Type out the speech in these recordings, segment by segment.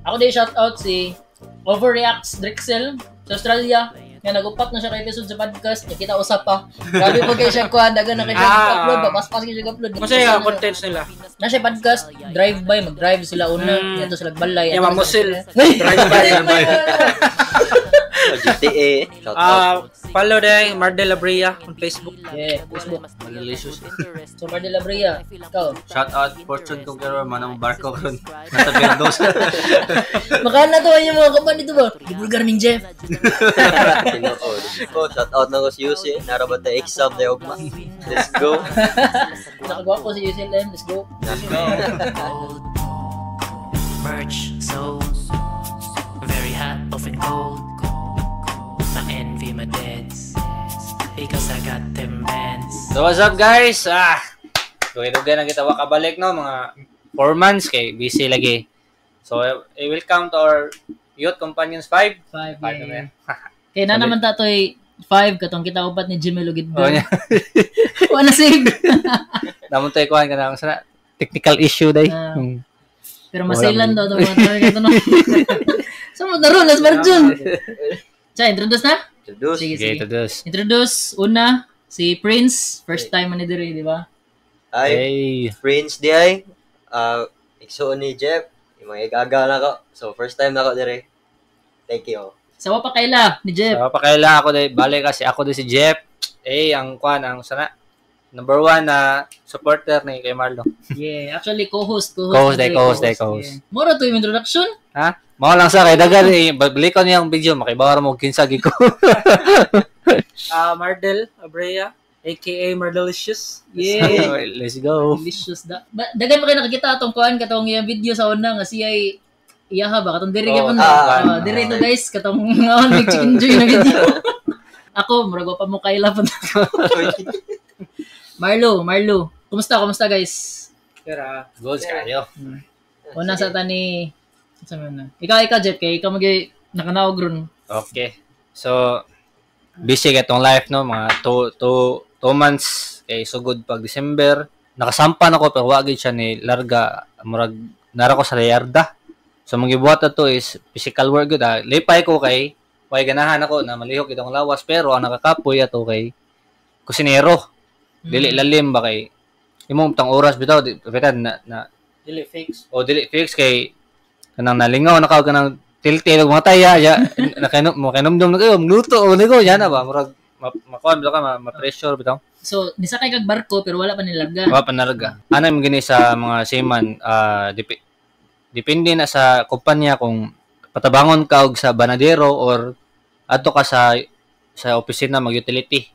Ako din shout out si Overreacts Drexel sa Australia. Nga nag-upat na siya ka episode sa podcast. Niya kita usap pa. Grabe po kayo siya kuha. Dagan na kayo siya upload. Papaspas kayo siya upload. Masaya ang contents nila. Na siya podcast. Drive-by. Mag-drive sila una. Ito sila balay. Yung mamusil. Drive-by. GTA. Shout out. Follow din Mardel Abria on Facebook. Yeah, Facebook. Malilicious. So, Mardel Abria. Ikaw. Shout out Fortune Conqueror manang barko karon. Nasa Verdos. Makana to yung mga kapan dito ba? Ibulgar ning Jeff. Shout out na ko si Yuse. Narabat na exam na ugma. Let's go. Nakagwapo si UCLM. Let's go. Merch so very hot, often cold. I envy my dads because I got them bands. So what's up guys? Dugi-dugi na kita wakabalik no mga 4 months kay busy lagi. So welcome to our Youth Companions 5. 5 naman. Kaya na naman tatoy 5 katong kita upat ni Jimmy Lugiddo. Wala save. Namun tayo kuhan ka na sana technical issue day. Pero masailan daw mga tawag ito no. So mo daron las Marjun. Cha, introduce na? Sige. Introduce una si Prince, first time man diri, di ba? Ay, Prince di ay. Ikso ni Jeff. Mga igaga na ko. So first time na ko diri. Thank you. Sawa pa kaila ni Jeff. Sawa pa kaila ako day balik kasi ako din si Jeff. Ang kuan ang sana number 1 na supporter ni kay Marlo. Yeah, actually co-host. Co-host. Moro to yung introduction? Ha? Mao lang sa kay dagan balik ko niyang video makibawar mo kinsagi ko. Mardel Abrea aka Mardelicious. Yeah. Let's go. Delicious da. Dagan mo kayo nakakita atong kuan katong yung video sa una nga siya ay iyaha ba katong diri gyapon. Diri to guys katong on chicken joy na video. Ako murag pa mo kaila pa. Marlo. Kumusta guys? Kara, goals kayo. Una sa tani Ikaw Jeff kay ikaw magi nakanaog ron. Okay. So busy gatong life no mga 2 months kay sugod pag December. Nakasampan ako pero wa gid siya ni larga murag nara ko sa Rayarda. So magibuhat to is physical work gud. Lipay ko kay way ganahan ako na malihok itong lawas pero ang nakakapoy ato kay kusinero. Dili lalim ba kay imong tang oras bitaw na dili fix. Dili fix kay kanang nalingaw nakaw kanang tiltil og mga taya ya nakinomdom na kayo magluto o nigo yan ba murag makuan bitaw ka ma-pressure bitaw. So nisakay kag barko pero wala pa nilarga. Wala pa nilarga. Anay mo gini sa mga seaman depende na sa kumpanya kung patabangon ka og sa banadero or adto ka sa opisina mag-utility.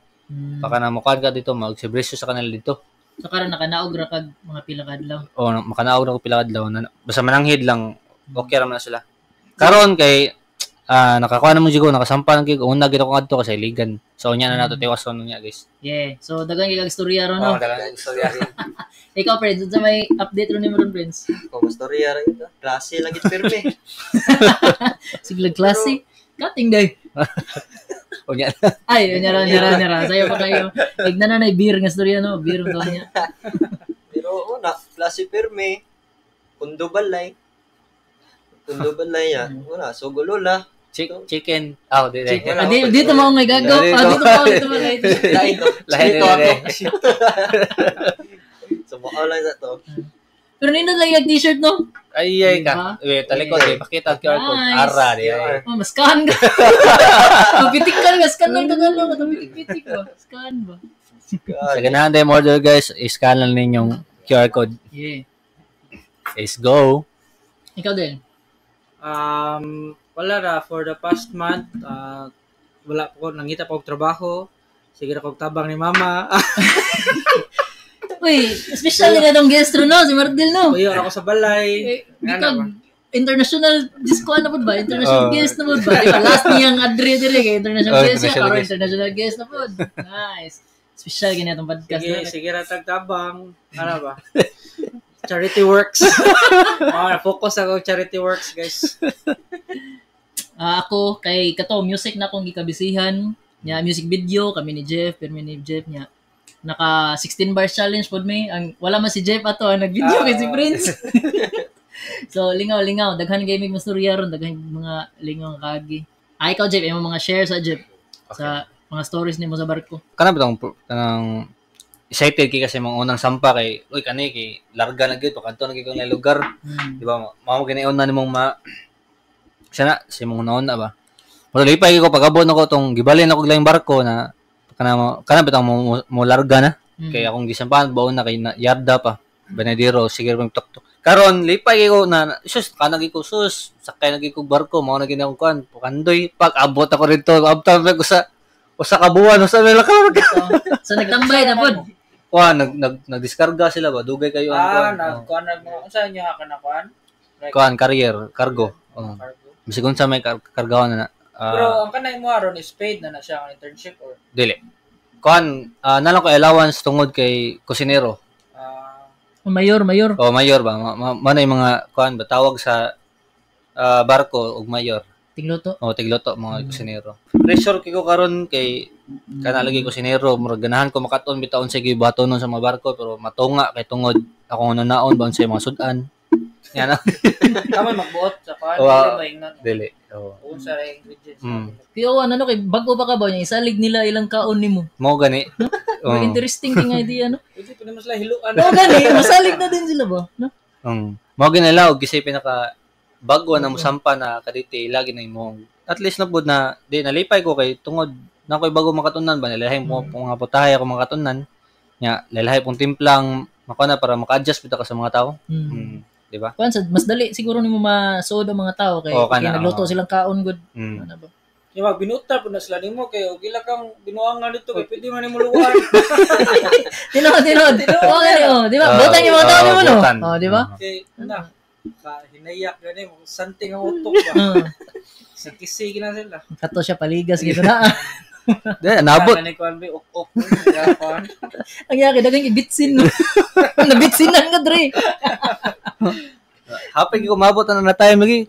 Baka na mukuan ka dito mag-sebresyo sa kanila dito. So karon nakanaog ra kag mga pila ka adlaw. Makanaog ra ko pila ka adlaw na basta mananghid lang okay ra man sila. Karon kay nakakuha na mo jigo nakasampa ng gig una gid ako ngadto kasi ligan. So unya na nato tiwason niya guys. Yeah. So dagang gig istorya ron no. Dagang istorya rin. Ikaw friends, sa may update ron ni mo ron friends. Kung istorya rin ito. Klase lagi pirme. Siglag klase. Cutting day. Unya. Ay, unya ra. Sayo pa kayo. Igna na beer nga istorya no, beer daw niya. Pero una, klase pirme. Kundo balay ya. Una, sugulula. Chicken. Dito mo ngay gagaw. Dito mo ngay. Lain Sumuha lang sa to. Pero nindot lang yung t-shirt no? Ay ka. Talikod pakita ang QR code. Ara di. Scan ka. Mapitik ka nga. Scan lang tagalo. Pitik ba? Scan ba? Sa ganahan tayo order guys, i-scan lang ninyong QR code. Yeah. Let's go. Ikaw din? Wala ra. For the past month, wala po. Nangita po trabaho. Sige na kong tabang ni mama. Uy, especially na itong guest ro no, si Mardel no. Uy, ako sa balay. International disco na po ba? International guest na po ba? Diba? Last niyang adre dire kay international guest siya. Karoon international guest na po. Nice. Special ganyan itong podcast. Sige na tagtabang. Ano ba? Charity works. Focus ako charity works guys. Ako, kay kato, music na akong gikabisihan. Nya music video, kami ni Jeff, permi ni Jeff niya. Naka 16 bars challenge pod me. Ang wala man si Jeff ato ang nag-video kay si Prince. So lingaw daghan gaming masturya ron, daghan mga lingaw kagi. Ikaw Jeff, imo mga share sa Jeff sa mga stories nimo sa barko. Kana bitong kanang excited kay kasi mga unang sampa kay uy kani kay larga na gyud pakanto na gyud na lugar. Di ba? Mao ginayon na nimong sana si mong naon na ba. Pero lipay ko pagabot nako tong gibalin ako lang barko na kana bitong mo larga na. Kay akong gisampahan baon na kay yarda pa. Benediro sige pang tok. Karon lipay ko na sus kanang ko sus sakay na ko barko mao na ginaw kan pakandoy pag abot ako dito abtan ko sa ka buwan usa nila ka. So nagtambay na pod. Nagdiskarga sila ba dugay kayo kuan mo unsa nya ka na kuan carrier cargo. Bisig unsa may kargahon na. Pero ang kanay mo aron is paid na siya ang internship or dili. Kuan nalang ko allowance tungod kay kusinero. Mayor. Oh, mayor ba? Manay mga kuan ba tawag sa barko og mayor. Tigloto. Oh, tigloto mga kusinero. Pressure kiko karon kay kana lagi kusinero, murag ganahan ko makaton bitaon sige batonon sa mga barko pero matunga kay tungod ako naon ba sa mga sudan. Yan na. Kamay magbuot sa kuan dili. Oh. Unsa ra ingredients. Pero ano kay bago pa ka ba niya isalig nila ilang kaon nimo. Mo gani. Interesting nga idea no. Pwede pa naman sila hiluan. Gani, masalig na din sila ba, no? Mo gani laog gisay pinaka bago na mosampa na kaditi lagi na imong at least na pud na di nalipay ko kay tungod na koy bago makatunan ba nalahay mo mga putahe ako makatunan nya lalahay pong timplang makana para maka-adjust bitaw ka sa mga tao. Di ba? Kuan mas dali siguro nimo masuod ang mga tao kay nagluto silang kaon good. Ano ba? Yung binuta po na sila nimo kay og ila kang binuangan dito kay pwede man nimo luwan. Tinod. Di ba? Botang yung mga tao nimo no. Oh, di ba? Okay, na. Hinayak gani mo santing ang utok ba. Sa kisi gina sila. Kato siya paligas gito na. Di nabot. Ani ko anbi ok. Ang yaki dagang ibitsin no. Nabitsin na nga dre. Happy ko mabot na time lagi.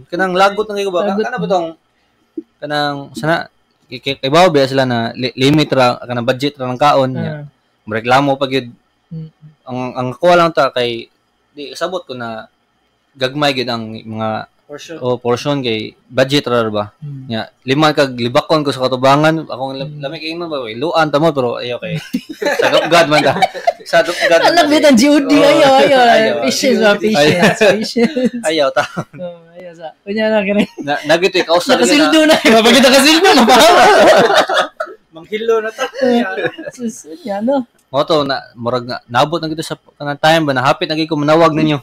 Kanang lagot na ko ba? Kana ba tong kanang sana kay bawo ba sila na limit ra kanang budget ra ng kaon niya. Reklamo pag yun. Ang kuha lang ta kay di sabot ko na gagmay gid ang mga portion kay budget ra ba. Nya lima kag libakon ko sa katubangan akong lamig ingnon ba luan ta mo pero ayo kay sa God man ta. Sa God. Alam bit ang GOD ayo. Patience. Ayaw ta. Ayaw sa. Kunya na kani. Nagito ikaw sa kasildo na. Mapakita kasildo na pa. Manghilo na ta. Susud yan no. Moto na murag na nabot na gito sa kanang time ba na hapit na gyud ko manawag ninyo.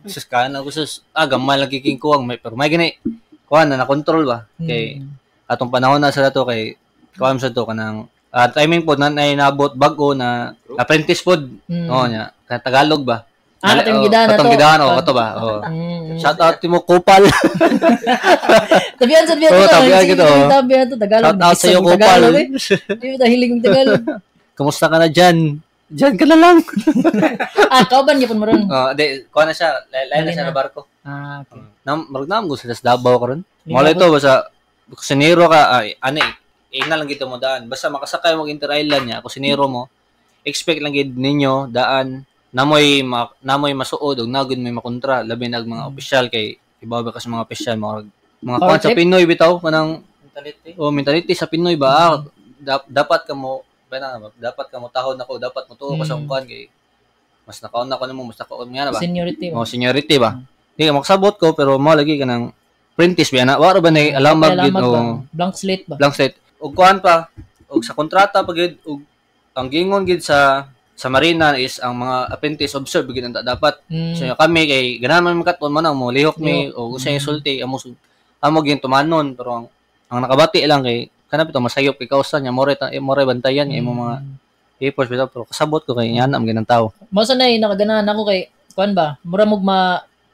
Sus kan ako sus gamay lagi king kuwang may pero may gani kuan na control ba kay atong panahon na sa dato kay kuan sa to kanang timing pod na nabot bago na apprentice pod nya Tagalog ba katong gidana to kato ba shout out mo Kupal tabian to Tagalog shout out sa iyo Kupal di ba hiling Tagalog. Kamusta ka na dyan? Dyan ka na lang. Kauban yapon mo ron. Di, kuha na siya. Lain na siya na barko. Okay. Marag gusto sa Davao ka ron. Mula ito, basta kusinero ka, ina lang gito mo daan. Basta makasakay mo inter-island niya, kusinero mo, expect lang gid ninyo, daan, namoy masuod, o nagod may makontra, labi na mga opisyal kay, ibabaw ka sa mga opisyal, mga kuha sa Pinoy bitaw, kanang mentality sa Pinoy ba, dapat ka mo tahod nako dapat mo tuo ka sa kuan kay mas nakaon na ko nimo mas nakaon nga na ba seniority ba di makasabot ko pero mo lagi kanang apprentice ba na wala ba na alamag gid o blank slate og kuan pa og sa kontrata pa gid og ang gingon gid sa Marina is ang mga apprentice observe gid ang dapat so kami kay ganahan man makaton man mo lihok mi o usay sulti amo gid tumanon pero ang nakabati lang kay kanap ito masayop kay kausa niya more bantayan imo mga papers bitaw pero kasabot ko kay yan am ginang tao. Mao sanay nakaganahan ako kay kuan ba mura mo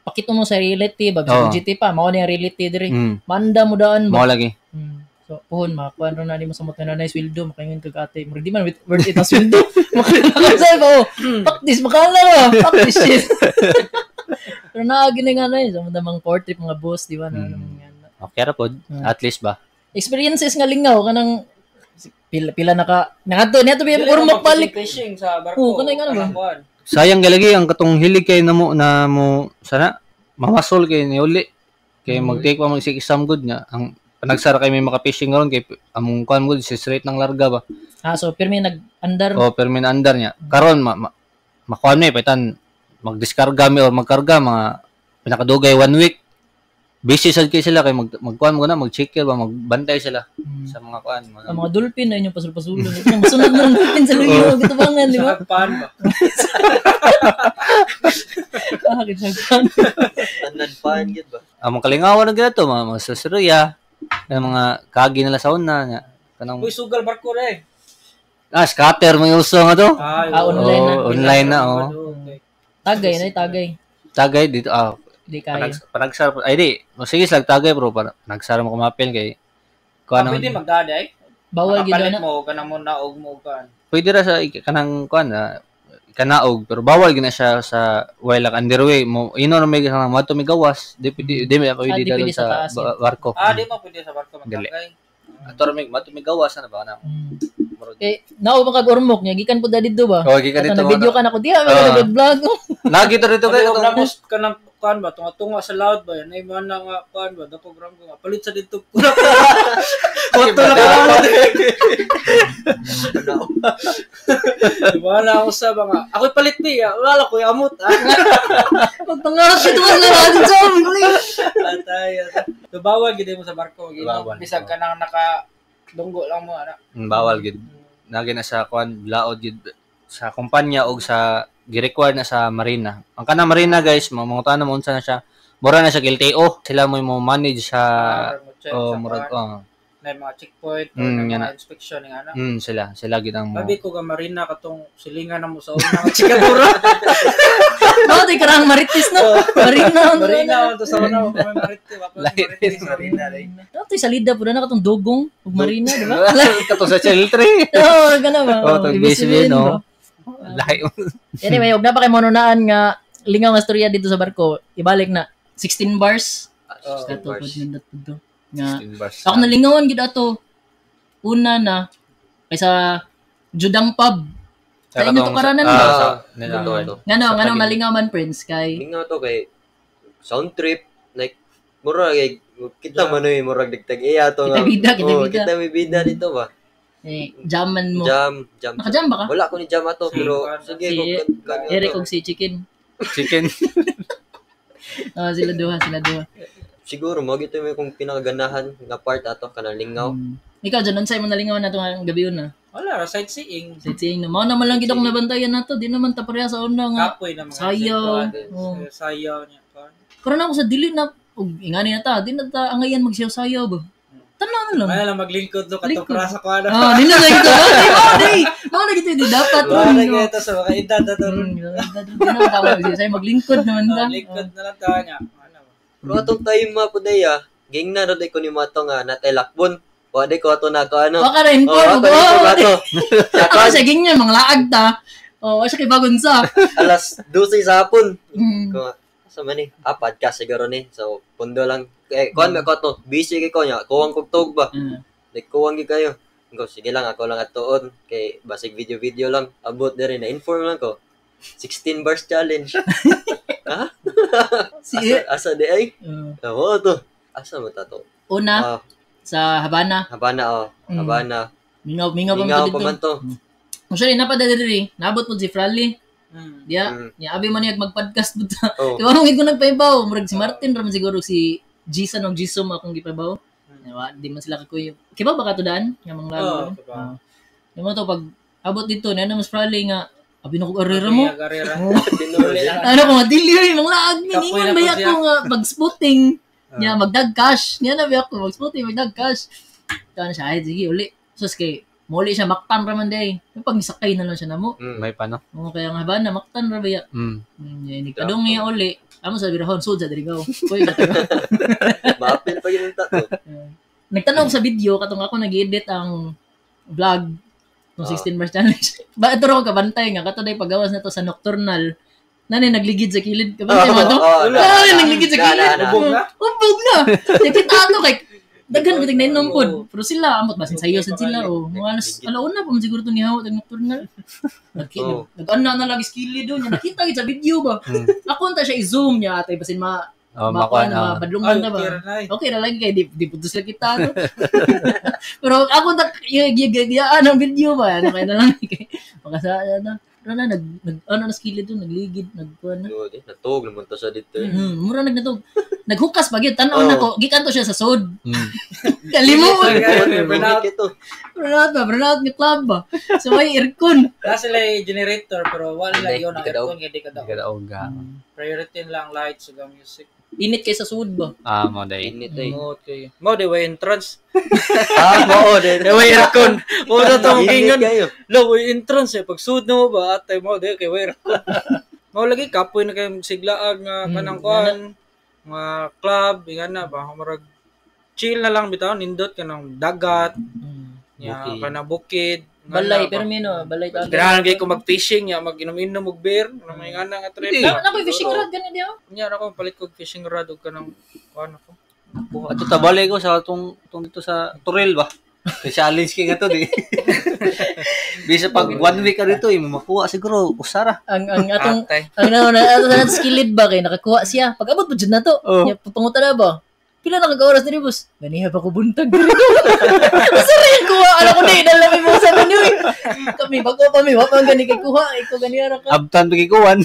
pakito mo sa reality bag sa GT pa mao ni reality diri. Manda mo daan ba. Mao lagi. So puhon kuan ron na mo sa moto na nice sweldo makaingon kag ate mura di man worth it ang sweldo. Makasay ba practice makala ba practice shit. Pero naagi na nga na sa mga court trip mga boss di ba na okay ra pod at least ba. Experiences nga lingaw kanang pila naka niadto biya urmok balik fishing sa barko. Kanay nga ba? sayang galagi ang katong hilig kay na mo sana mamasol kay ni uli. Kay mag-take pa mag-exam good nga. Ang panagsara kay may maka-fishing ron kay among kuan good si straight ng larga ba. So pirmi nag-andar. Pirmi na andar niya. Karon makuan mi paitan mag-diskarga mi or magkarga mga pinakadugay 1 week. Busy sad kay sila kay magkuan mo na mag-checker ba magbantay sila sa mga kuan mo. Ang mga dolphin na inyong pasul-pasulo. Masunod na ng dolphin sa luyo gito bangan di ba? Paan ba? Sagpan. Tanan paan gid ba? Among kalingawan na gito mga sasiruya, mga kagi nila sa una nya. Kanang Uy, sugal barko re. Scatter mo uso nga to. Online na. Online na Tagay. Tagay dito di kaya. Panagsar ay di. Sige slag tagay bro panagsar mo kumapil kay kuan pwede magdaday. Bawal gid na. Mo kanang mo naog mo kan. Pwede ra sa kanang kuan kanaog pero bawal gina siya sa like underway mo ino na may kanang mato may gawas di may pwede ka sa barko. Di mo pwede sa barko magtagay. Ato may mato may gawas na ba na. Okay, nao ba kag urmok niya gikan pud didto ba? Gikan dito. Na video ka na ko diha nag-vlog. Lagi to dito kay kanang kuan ba tunga sa loud ba yan ay man nga kuan ba dako gram ko palit sa dito. Foto na ka. Wala ako sa mga ako palit ni wala ko amot. Pagpangarap ito na natin sa amin. Atay. Bawal gid mo sa barko bisag ka nang naka dunggo lang mo ana. Bawal gid. Nagi na sa kuan laod gid sa kumpanya og sa gi-require na sa marina. Ang kanang marina guys, mga tanan mo unsa na siya. Mura na siya LTO. Sila mo manage sa murag na mga checkpoint o mga inspection nga na. Sila gid ang Babi ko ga marina katong silingan na mo sa una nga chikadura. Di karang marites no. Marina to sa una kami marites marina. Dato salida pud na katong dugong ug marina, di ba? Katong sa Channel 3. Gana ba? Ibig no. Lahi. Anyway, og na pa kay mononaan nga lingaw nga storya dito sa barko. Ibalik na 16 bars. Nga ako nalingawan gid ato. Una na kaysa Judang Pub. Sa inyo to karanan ba? Ngano nalingaw man Prince kay. Lingaw to kay sound trip like mura kay kita man oy murag dagdag iya to nga. Kita may bida dito ba? Jaman mo. Jam. Naka-jam ba ka? Wala ko ni jam ato pero sige Eric og si Chicken. Sila duha. Siguro mo gito may kung pinakaganahan nga part ato kanang lingaw. Ikaw dyan, unsay mo nalingawan nato nga gabi na? Wala, sightseeing. Na. Mao naman lang kita kung nabantayan nato, di naman ta pareha sa una nga. Kapoy na mga sayaw. Sayaw niya. Karon ako sa dili na ingani na ta, di na ta angayan magsayaw-sayaw ba. Tanaw lang. May lang maglingkod no katong krasa ko ano. Di na lang ito. Mao na gito di dapat. Wala na gito sa mga edad ato. Di na tama say maglingkod naman ta. Maglingkod na lang ta niya. Pero atong time ma puday ging na ro ko ni mato nga natay lakbon. Wala ko ato na ko ano. Baka rin po. Ako sa ging niya mga laag ta. Siya kay bagon sa. Alas 12 sa hapon. Ko sa man ni podcast siguro ni. So pundo lang kuan me ko to. Busy kay ko nya. Kuwang kog ba. Like kuwang gi kayo. Ko sige lang ako lang atuon kay basig video lang. Abot diri na inform lang ko. 16 bars challenge. Ha? Asa di ay? Oo to. Asa mo ta to? Una sa Habana. Habana. Mingaw pa man to. Actually napadadiri. Naabot mo si Frally. Dia abi man niya mag-podcast buta. Kaya mo ko nagpaibaw, murag si Martin ra man siguro si Jason og Jisom akong gipaibaw. Di man sila kakuy. Kiba ba ka to daan? Nga mga lalo. Mo to pag abot dito na mas Frally nga abi na ko arera mo. Ano ko madili mga laag ningon baya ko nga pag-spotting. Nya magdag-cash. Nya na ba ako mag-spotting magdag-cash. Taon siya ay sige uli. Sus kay muli siya maktan ra man day. Pag nisakay na lang siya namo. May paano? Kaya nga ba na maktan ra baya. Ni kadong niya uli. Amo sa birahon sud sa dirigaw. Koy gataga. Maapil pa gyud ta to. Nagtanong sa video katong ako nag-edit ang vlog ng 16 bars challenge. Ba ito ro kabantay nga kato day pagawas na to sa nocturnal. Nani nagligid sa kilid kabantay mo to. Nagligid sa kilid. Ubog na. Nakita ato kay Daghan ko tignan pod. Pero sila amot basin sayo sad sila o. Mga alauna pa man siguro to ni hawat ang nocturnal. Nag-ana na lagi skilly doon. Nakita gid sa video ba. Ako unta siya i-zoom niya atay basin makuha na badlungan na ba. Okay na lang kay di putos lang kita no. Pero ako unta giyaan ang video ba. Ano kay na lang kay makasaya na. Pero na ano na skilly doon nagligid nagkuan na. Natog naman to sa dito. Mura nagnatog. Naghukas pa gyud tan-aw nako gikan to siya sa sod. Kalimuot. Burnout ni club ba. So may aircon. Sila generator pero wala yun ang aircon hindi kadaog. Priority lang lights ug music. Init kay sa sud ba? Mo day. Init Okay. Mo day way entrance. Mo day. Way aircon. Mo to tong kingon. Lo way entrance pag sud mo ba atay mo day kay way aircon. Mo lagi kapoy na kay siglaag nga kanang kuan. Mga club, ingana ba, marag chill na lang bitaw, nindot ka ng dagat, kana bukid. Balay, pero balay tayo. Ganahan kayo kung mag-fishing, mag-inom-inom og beer, na may ingana nga trip. Nakoy fishing rod, ganun diyo? Nya, ako, palit ko fishing rod o ka ng, ano ko. Ato tabalay ko sa tong dito sa Turel ba? Challenge king ato di. Bisa pag 1 week ka dito, makuha siguro usara. Ang atong sa skilled ba kay nakakuha siya. Pag abot pud na to. Nya putungutan na ba? Pila na ka-oras ni boss? Ganiha pa ko buntag. Usara yung kuha. Ala ko di dalami mo sa kanyo. Kami bago pa mi wa pa gani kay kuha. Iko ganiha ra ka. Abtan bigikuan.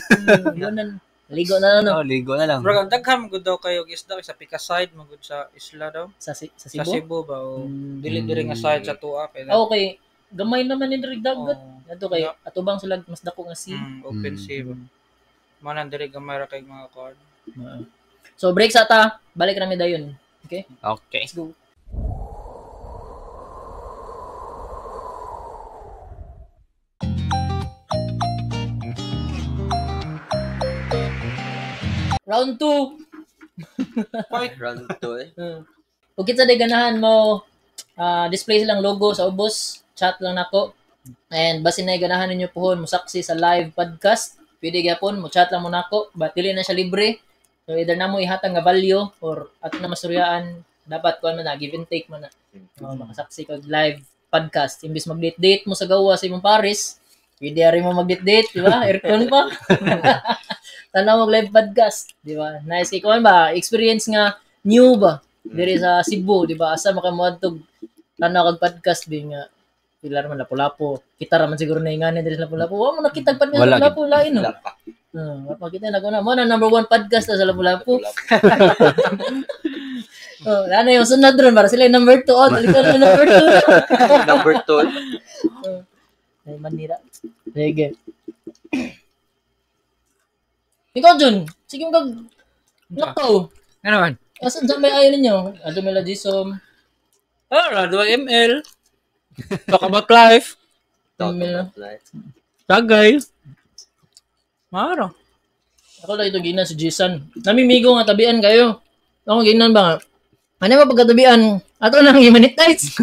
Yonan. Ligo na no. Ligo na lang. Pero daghan gud daw kayo isda sa Pika side magud sa isla daw. Sa Cebu. Sa Cebu ba o dili nga side sa tuwa kay. Okay. Gamay naman ni diri dagat. Ato kay atubang sila mas dako nga sea. Open sea ba. Manan diri gamay ra kay mga card. So break sa ta. Balik na mi dayon. Okay? Okay. Let's go. Round 2. Round 2 Kung kita day ganahan mo, display silang logo sa ubos, chat lang nako. And basin na ganahan ninyo pohon mo saksi sa live podcast, pwede gyapon mo chat lang mo nako, but dili na siya libre. So either na mo ihatag nga value or ato na masuryaan, dapat kuan man na give and take man na. Makasaksi kag live podcast imbis mag-date mo sa gawa sa imong Paris, pwede rin mo mag-date, di ba? Aircon pa. Tanaw mag live podcast, di ba? Nice kay kuan ba? Experience nga new ba? Diri sa Cebu, di ba? Asa makamuadtog tanaw kag podcast din nga pila man Lapu-Lapu. Kita ra man siguro na ingani diri sa Lapu-Lapu. Wa mo nakita pad nga Lapu-Lapu lain no. Makita na ko na mo na number 1 podcast sa Lapu-Lapu. Ano yung sunod ron para sila yung number 2 talika na number 2. Number 2. Ay manira. Sige. Ikaw, Jun. Sige mo kag nakaw. Ano man? Asan dyan may ayaw ninyo? Ado may lagisom. 2 ml. Talk about life. Tagay. Maro. Ako lang ito ginan si Jason. Namimigo nga tabian kayo. Ako ginan ba nga? Ano ba pagkatabian? Ato nang i-monetize.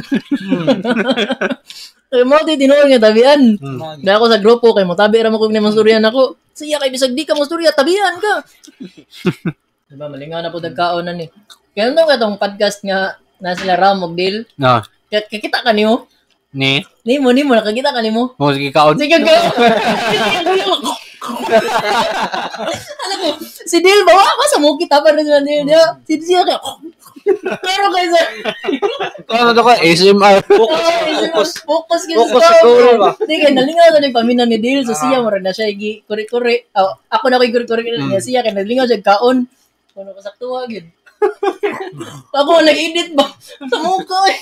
Mo di tinuod nga tabian. Dahil ako sa grupo kay mo tabi ra mo kog ni masturyan ako. Siya kay bisag di ka masturya tabian ka. Diba malingaw na po dagkaon na ni. Kaya nung katong podcast nga na sila Ram og Dil. No. Kakita ka nimo? Ni mo nakakita ka nimo? mo sige kaon. Sige ka. Alam ko, si Dil ba ako sa mo kita pa rin niya. Si Dil ka. Pero kay sir. Ano to ka ASMR. Focus sa goal ba? Di kay nalingaw na yung pamina ni Dil. So siya mura na siya kuri-kuri. Ako na ko'y kuri-kuri niya siya. Kaya nalingaw siya kaon. Ano ka saktuwa gid. Ako nag-edit ba? Sa mukha eh.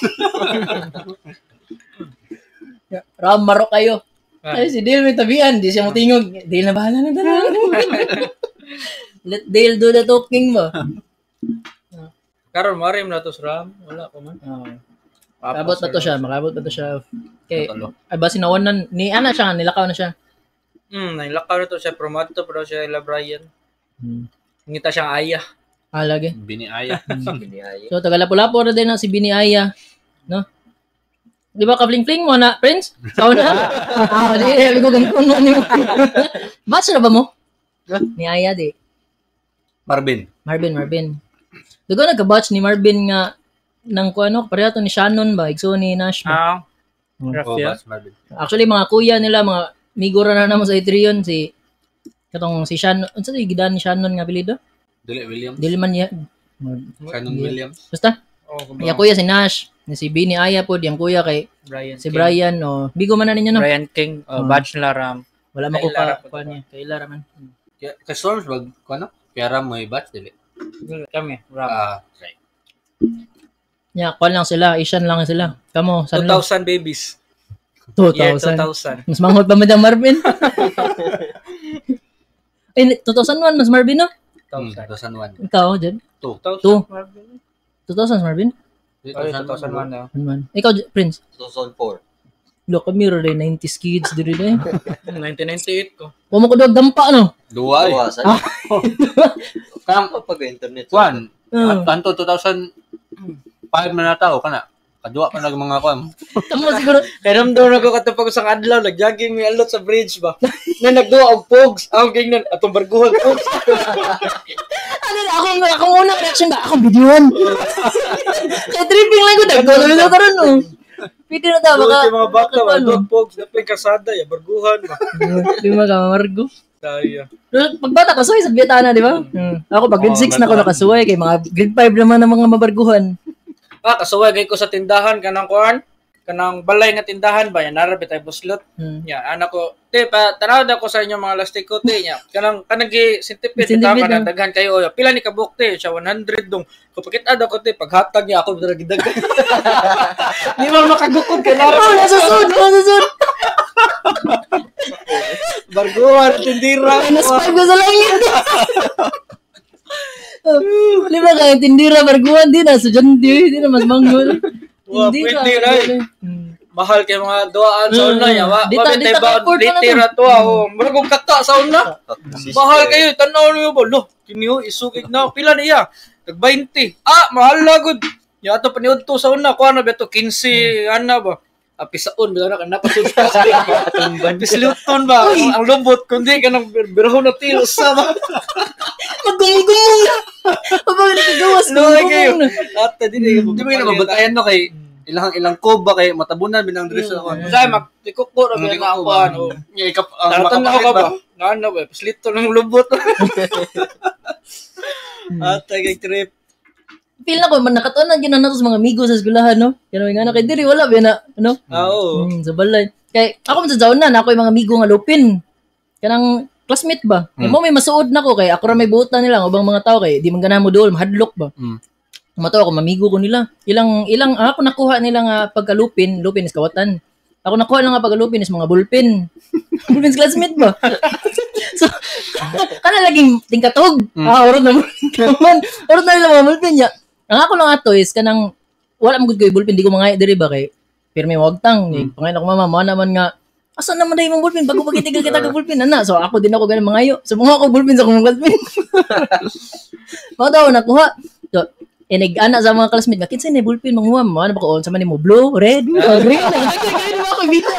Ramaro kayo. Ay, si Dale may tabian. Di siya matingog. Dale na bahala na talaga. Let Dale do the talking mo. Karon marim na to sa Ram. Wala ko man. Makabot pa to siya. Okay. Ay ba sinawanan ni ana siya, nilakaw na siya. Nilakaw na to siya promoto pero siya ila Brian. Ngita siyang aya. Lagi. Biniaya. So taga Lapu-Lapu na din si Biniaya, no? Di ba ka-fling-fling mo na, Prince? Sauna? Di ko ganito ni mo. Batch na ba mo? Ni Aya di. Marvin. Dugo nagka-batch ni Marvin nga nang kuano pareha to ni Shannon ba, igso ni Nash ba. Rafael. Actually mga kuya nila, mga migura na namo sa Etrion si katong si Shannon, unsa to gidan ni Shannon nga apelyido? Dili Williams. Dili man ya. Shannon Williams. Basta. Iya kuya si Nash, si Bini Aya pod, yang kuya kay Brian o bigo man na ninyo no. Brian King, bachelor wala man ko pa niya, kay Lara man. Kay Storms bag kuno? Kaya ram may batch dili. Kami, Ram. Right. Ya, kuan lang sila, Asian lang sila. Kamo, saan 2000 babies. 2000. Year 2000. Mas manghod pa madang Marvin. Ay, 2001 mas Marvin no? 2001. Ikaw, Jed? 2000. 2000 Marvin? 2001 na. Ikaw, Prince? 2004. Look, kami rin 90s kids diri na. 1998 ko. Wa mo ko dog dampa no. Duwa. Kam pag-internet. Kuan. Tanto 2005 man na tao kana. Kadua pa nag mga kuan. Tamo siguro. Kaya doon ako katapag sa adlaw, nag-jogging may alot sa bridge ba. Na nagduwa og pogs. Ang gingnan atong barguhan pogs. Ako unang reaction ba? Akong videoan. Kaya tripping lang ko nagtuloy na karon no. Pwede na daw baka. Mga bata ba dog pogs na play kasada ya barguhan ba. Lima ka margo. Saya. Pagbata kasuway sa Vietana, di ba? Ako pag grade 6 na ako nakasuway kay mga grade 5 naman ang mga mabarguhan. Kasuway gay ko sa tindahan kanang kuan, kanang balay nga tindahan ba yan narabi tay buslot. Ya, anak ko, te pa tanaw da ko sa inyo mga lastiko te nya. Kanang gi sintipit ta kanang daghan kayo. Pila ni kabuk te? Siya 100 dong. Kupakita da ko te paghatag niya ako dira gidag. Di mo makagukod kay naro. Nasusud. Barguhan tindira. Naspag ko sa langit. Lima ka tindira barguhan din na sudyandi di na mas manggol. Pwede na. Mahal kay mga duaan sa una ya. Wa bitay ba litera to ako. Bargong kata sa una. Mahal kayo tan-aw niyo ba? Lo, kiniyo isugig na pila niya. Tag 20. Mahal na gud. Ya ato paniud to sa una kuan na beto 15 ana ba. Pisaon bila na napasud ka. Pisluton ba? Ang lubot kundi kanang birahon na tilo sa ba. Magumugumong na. Pabag nakagawas. Gumugumong na. Ata din. Di ba yung mabatayan no kay ilang ko ba kay matabunan binang dress ako. Say magtikok-ko ra na ako ano. Nya ikap ang ako ba? Ngano ba? Pislito ng lubot. Ata kay trip. Feel na ko man nakatunan gyud na sa mga amigo sa eskwelahan no. Kaya nga kay diri wala ba na ano? Oo. Sa balay. Kay ako man sa jawon na ako yung mga amigo nga lupin. Kanang classmate ba? Mo may masuod na ko kay ako ra may buotan nila ubang mga tao kay di man gana mo dol mahadlok ba. Mataw ako mamigo ko nila. Ilang ako nakuha nila nga pagkalupin is kawatan. Ako nakuha lang nga pagkalupin is mga bulpin. Bulpin classmate ba? So kana laging tingkatog. Orod na mo. Orod na nila mga bulpin niya. Ang ako lang ato is kanang wala mo gud kay bulpin di ko mga diri ba kay pirmi wagtang pangalan ko mama naman nga asa naman dai mong bulpin bago pagitigil kita kag bulpin ana. So ako din ako ganun mangayo. So mga ako bulpin sa akong classmate. Mao daw nakuha. So inigana sa mga classmate nga kinsa ni bulpin manguha mo ano ba ko sa man mo blue, red, green. Kaya mo ako bita.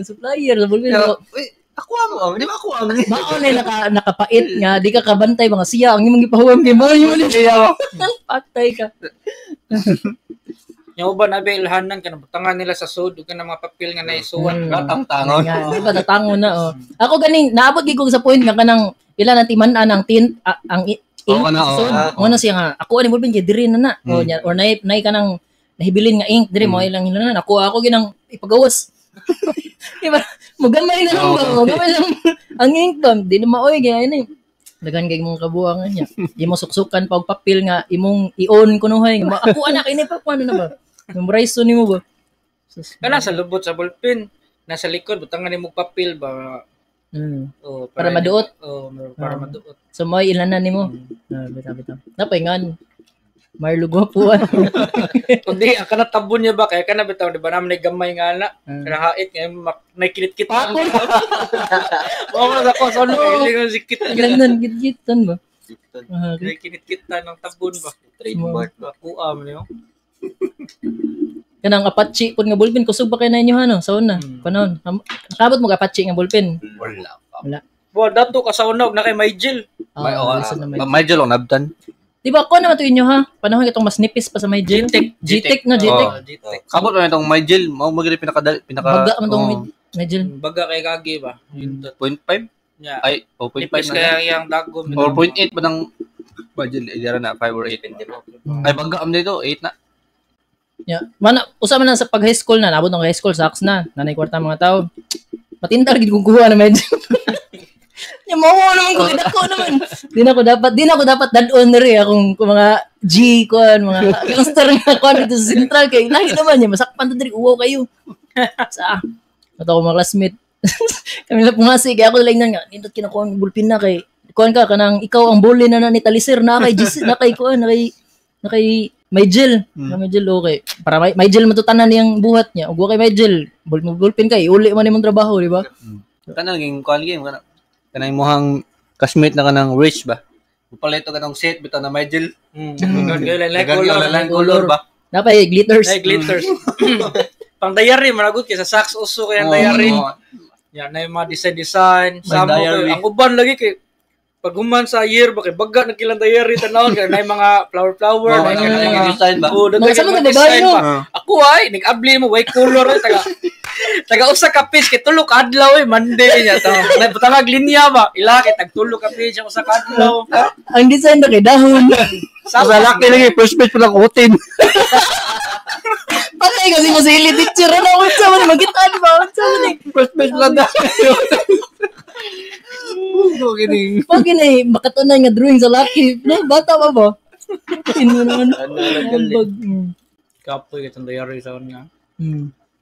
Supplier sa bulpin. Ako mo, di ba ako ang Mao na nakapait nga di ka kabantay mga siya ang imong gipahuwam kay mo yung patay ka. Yung ba na bilhanan ka nabutangan nila sa sud ug mga papel nga naisuwan katang-tangon. Di ba tatangon na Ako ganing naabot gid ko sa point nga kanang ila na timan-an ang tint ang ink. So ano siya nga ako ani mo bin kay diri na or nay kanang nahibilin nga ink diri mo ilang na ako ginang ipagawas. Diba? Mugamay na lang ba? Mugamay lang ang ink ba? Di na maoy kaya ini. Dagan kay mong kabuangan niya. Di mo suksukan pa og papel nga imong i-on kunuhay. Ako anak ini pa paano na ba? Memorize nimo ba? Kana sa lubot sa ballpen, nasa likod butangan nimo papel ba. Para maduot. Para maduot. So mo ilan na nimo? Bitaw. Napay ngan. Marlo gwapo. Kundi ang kana tabon niya ba kaya kana bitaw di ba naman nay gamay nga ana. Kana hait nga nakilit-kit. Ako. Sa ko sa ano kay sikit. Ilan git-gitan ba? Nakilit-kitan ng tabon ba. trademark ba? Kuam niyo. Kanang Apache pud nga ballpen kusog ba kay na inyo ano sa una. Kanon. Nakabot mo ka Apache nga ballpen. Wala. Bo dato ka sa unog na kay Mygel. May gel on nabtan. Di ba ako naman to inyo ha? Panahon itong mas nipis pa sa may gel. GTEC na GTEC. Kabot man itong may gel, mao magili pinaka baga man tong may gel. Baga kay kagi ba? 0.5? Yeah. Ay, 0.5 nipis kaya yang dagom. 4.8 ba ng may gel idara na 5 or 8. Ay baga am dito 8 na. Yeah. Usa man na sa pag high school na, nabot ng high school saks na. Nanay kwarta mga tao. Matindar gid kung kuha na medyo. Yung mawa naman ko, dako naman. Di na ako dapat dad-on na rin akong mga G, mga gangster nga kuhan dito sa Central. Kaya lagi naman niya, masakpan to diri, uwaw kayo. Sa, ito ako mga classmate. Kami lang pumasi, kaya ako lang nga, nindot kinakuha ng bulpin na kay, kuhan ka, kanang ikaw ang bully na ni Taliser, na kay may gel. May gel, okay. Para may gel matutanan niyang buhat niya. Ug kay may gel, bulpin kay, uli man imong trabaho, di ba? Kanang naging kuhan game, kanang mohang classmate na kanang rich ba? Upalito kanang set bitaw na may gel. Color ba? Napay glitters. Glitters. Pang diary managot kay sa socks uso kay ang diary. Yan na yung mga design. Samo kay ang uban lagi kay pag human sa year ba kay baga na kilang diary tanawon kay na mga flower na yung design ba? Mga sama ng babae no. Ako ay nag-abli mo white color taga usa ka page kay tulo ka adlaw Monday niya to. Na butangag linya ba? Ila kay tag tulo ka page usa ka adlaw. Ang design na kay dahon. Sa laki lagi first page pa lang utin. Patay kasi mo sa ili picture na unsa man magitan ba? Unsa man first page lang da. Pag gini makatunan nga drawing sa laki. No, bata pa ba? Ino naman. Kapoy itong diary sa nga.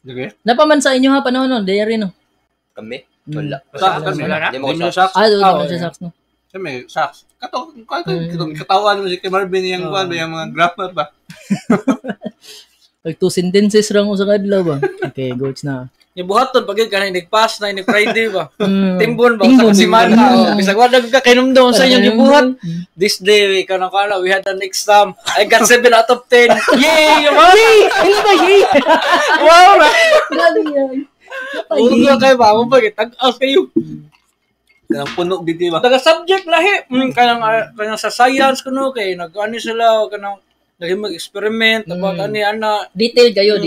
Okay. Napaman sa inyo ha panahon no, diary no. Kami? Wala. Di mo socks. Doon naman siya socks no. Siya may socks. Katawan mo si Marvin yung kuan ba yung mga grammar ba? Like 2 sentences lang sa kadlaw ba? Okay, goats na. Yung buhaton pag yun kanay nag-pass na Friday ba? Timbon ba? Sa kasimana. Bisag wadag ka kinumdong sa inyong gibuhat. This day, kanang kala, we had an exam. I got 7 out of 10. Yay! Yay! Ano ba yay? Wow! Grabe yan. Uga kayo ba? Mo ba? Tag-as kayo. Kanang puno gidi ba? Taga-subject lahi. Kanang sa science kuno kay nag-ani sila kanang naging mag-experiment about ana. Detail kayo.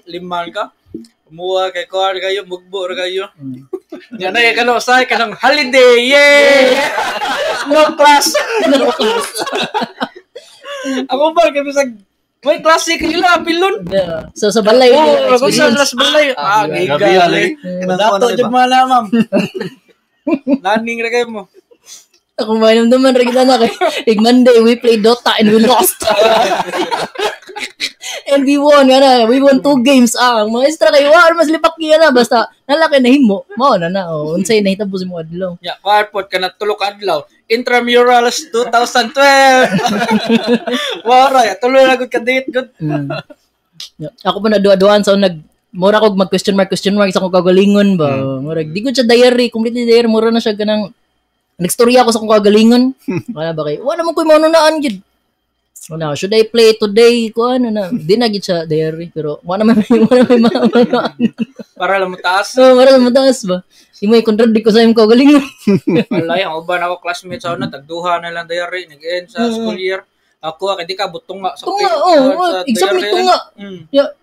Liman ka. Muwa kay kuha kayo, mugbo kayo. Yan ay kano say kanang holiday. Yay! No class. Ako ba kay bisag may klase kanila pilon. So sa balay. Ako sa balay. Gigali. Dato jud mala ma'am. Laning ra kay mo. Ako mainom-duman rin kita na kay Monday we played Dota and we lost. And we won nga we won 2 games ang mga extra kayo mas lipak niya na basta nalaki na himo mao na unsay nahitabo si mo adlaw. Yeah, airport ka na tulo ka adlaw. Intramurals 2012. Wara, tuloy na gud ka date gud. Ako pa na duan sa mura kog mag question mark sa kong kagalingon ba. Murag di ko siya diary, completely diary mura na siya kanang nagstorya ako sa kong kagalingon. Wala ba kay? Wala mo koy maunaan gid. Wala, should I play today? Ko ano na. Di na gid siya diary pero wala may para lang mataas. Para lang mataas ba. Imo i-contradict ko sa imong kagalingon. Wala yung uban ako classmate sa una tagduha na lang diary nag-end sa school year. Ako kay di ka butong nga sa exactly tunga. Yeah.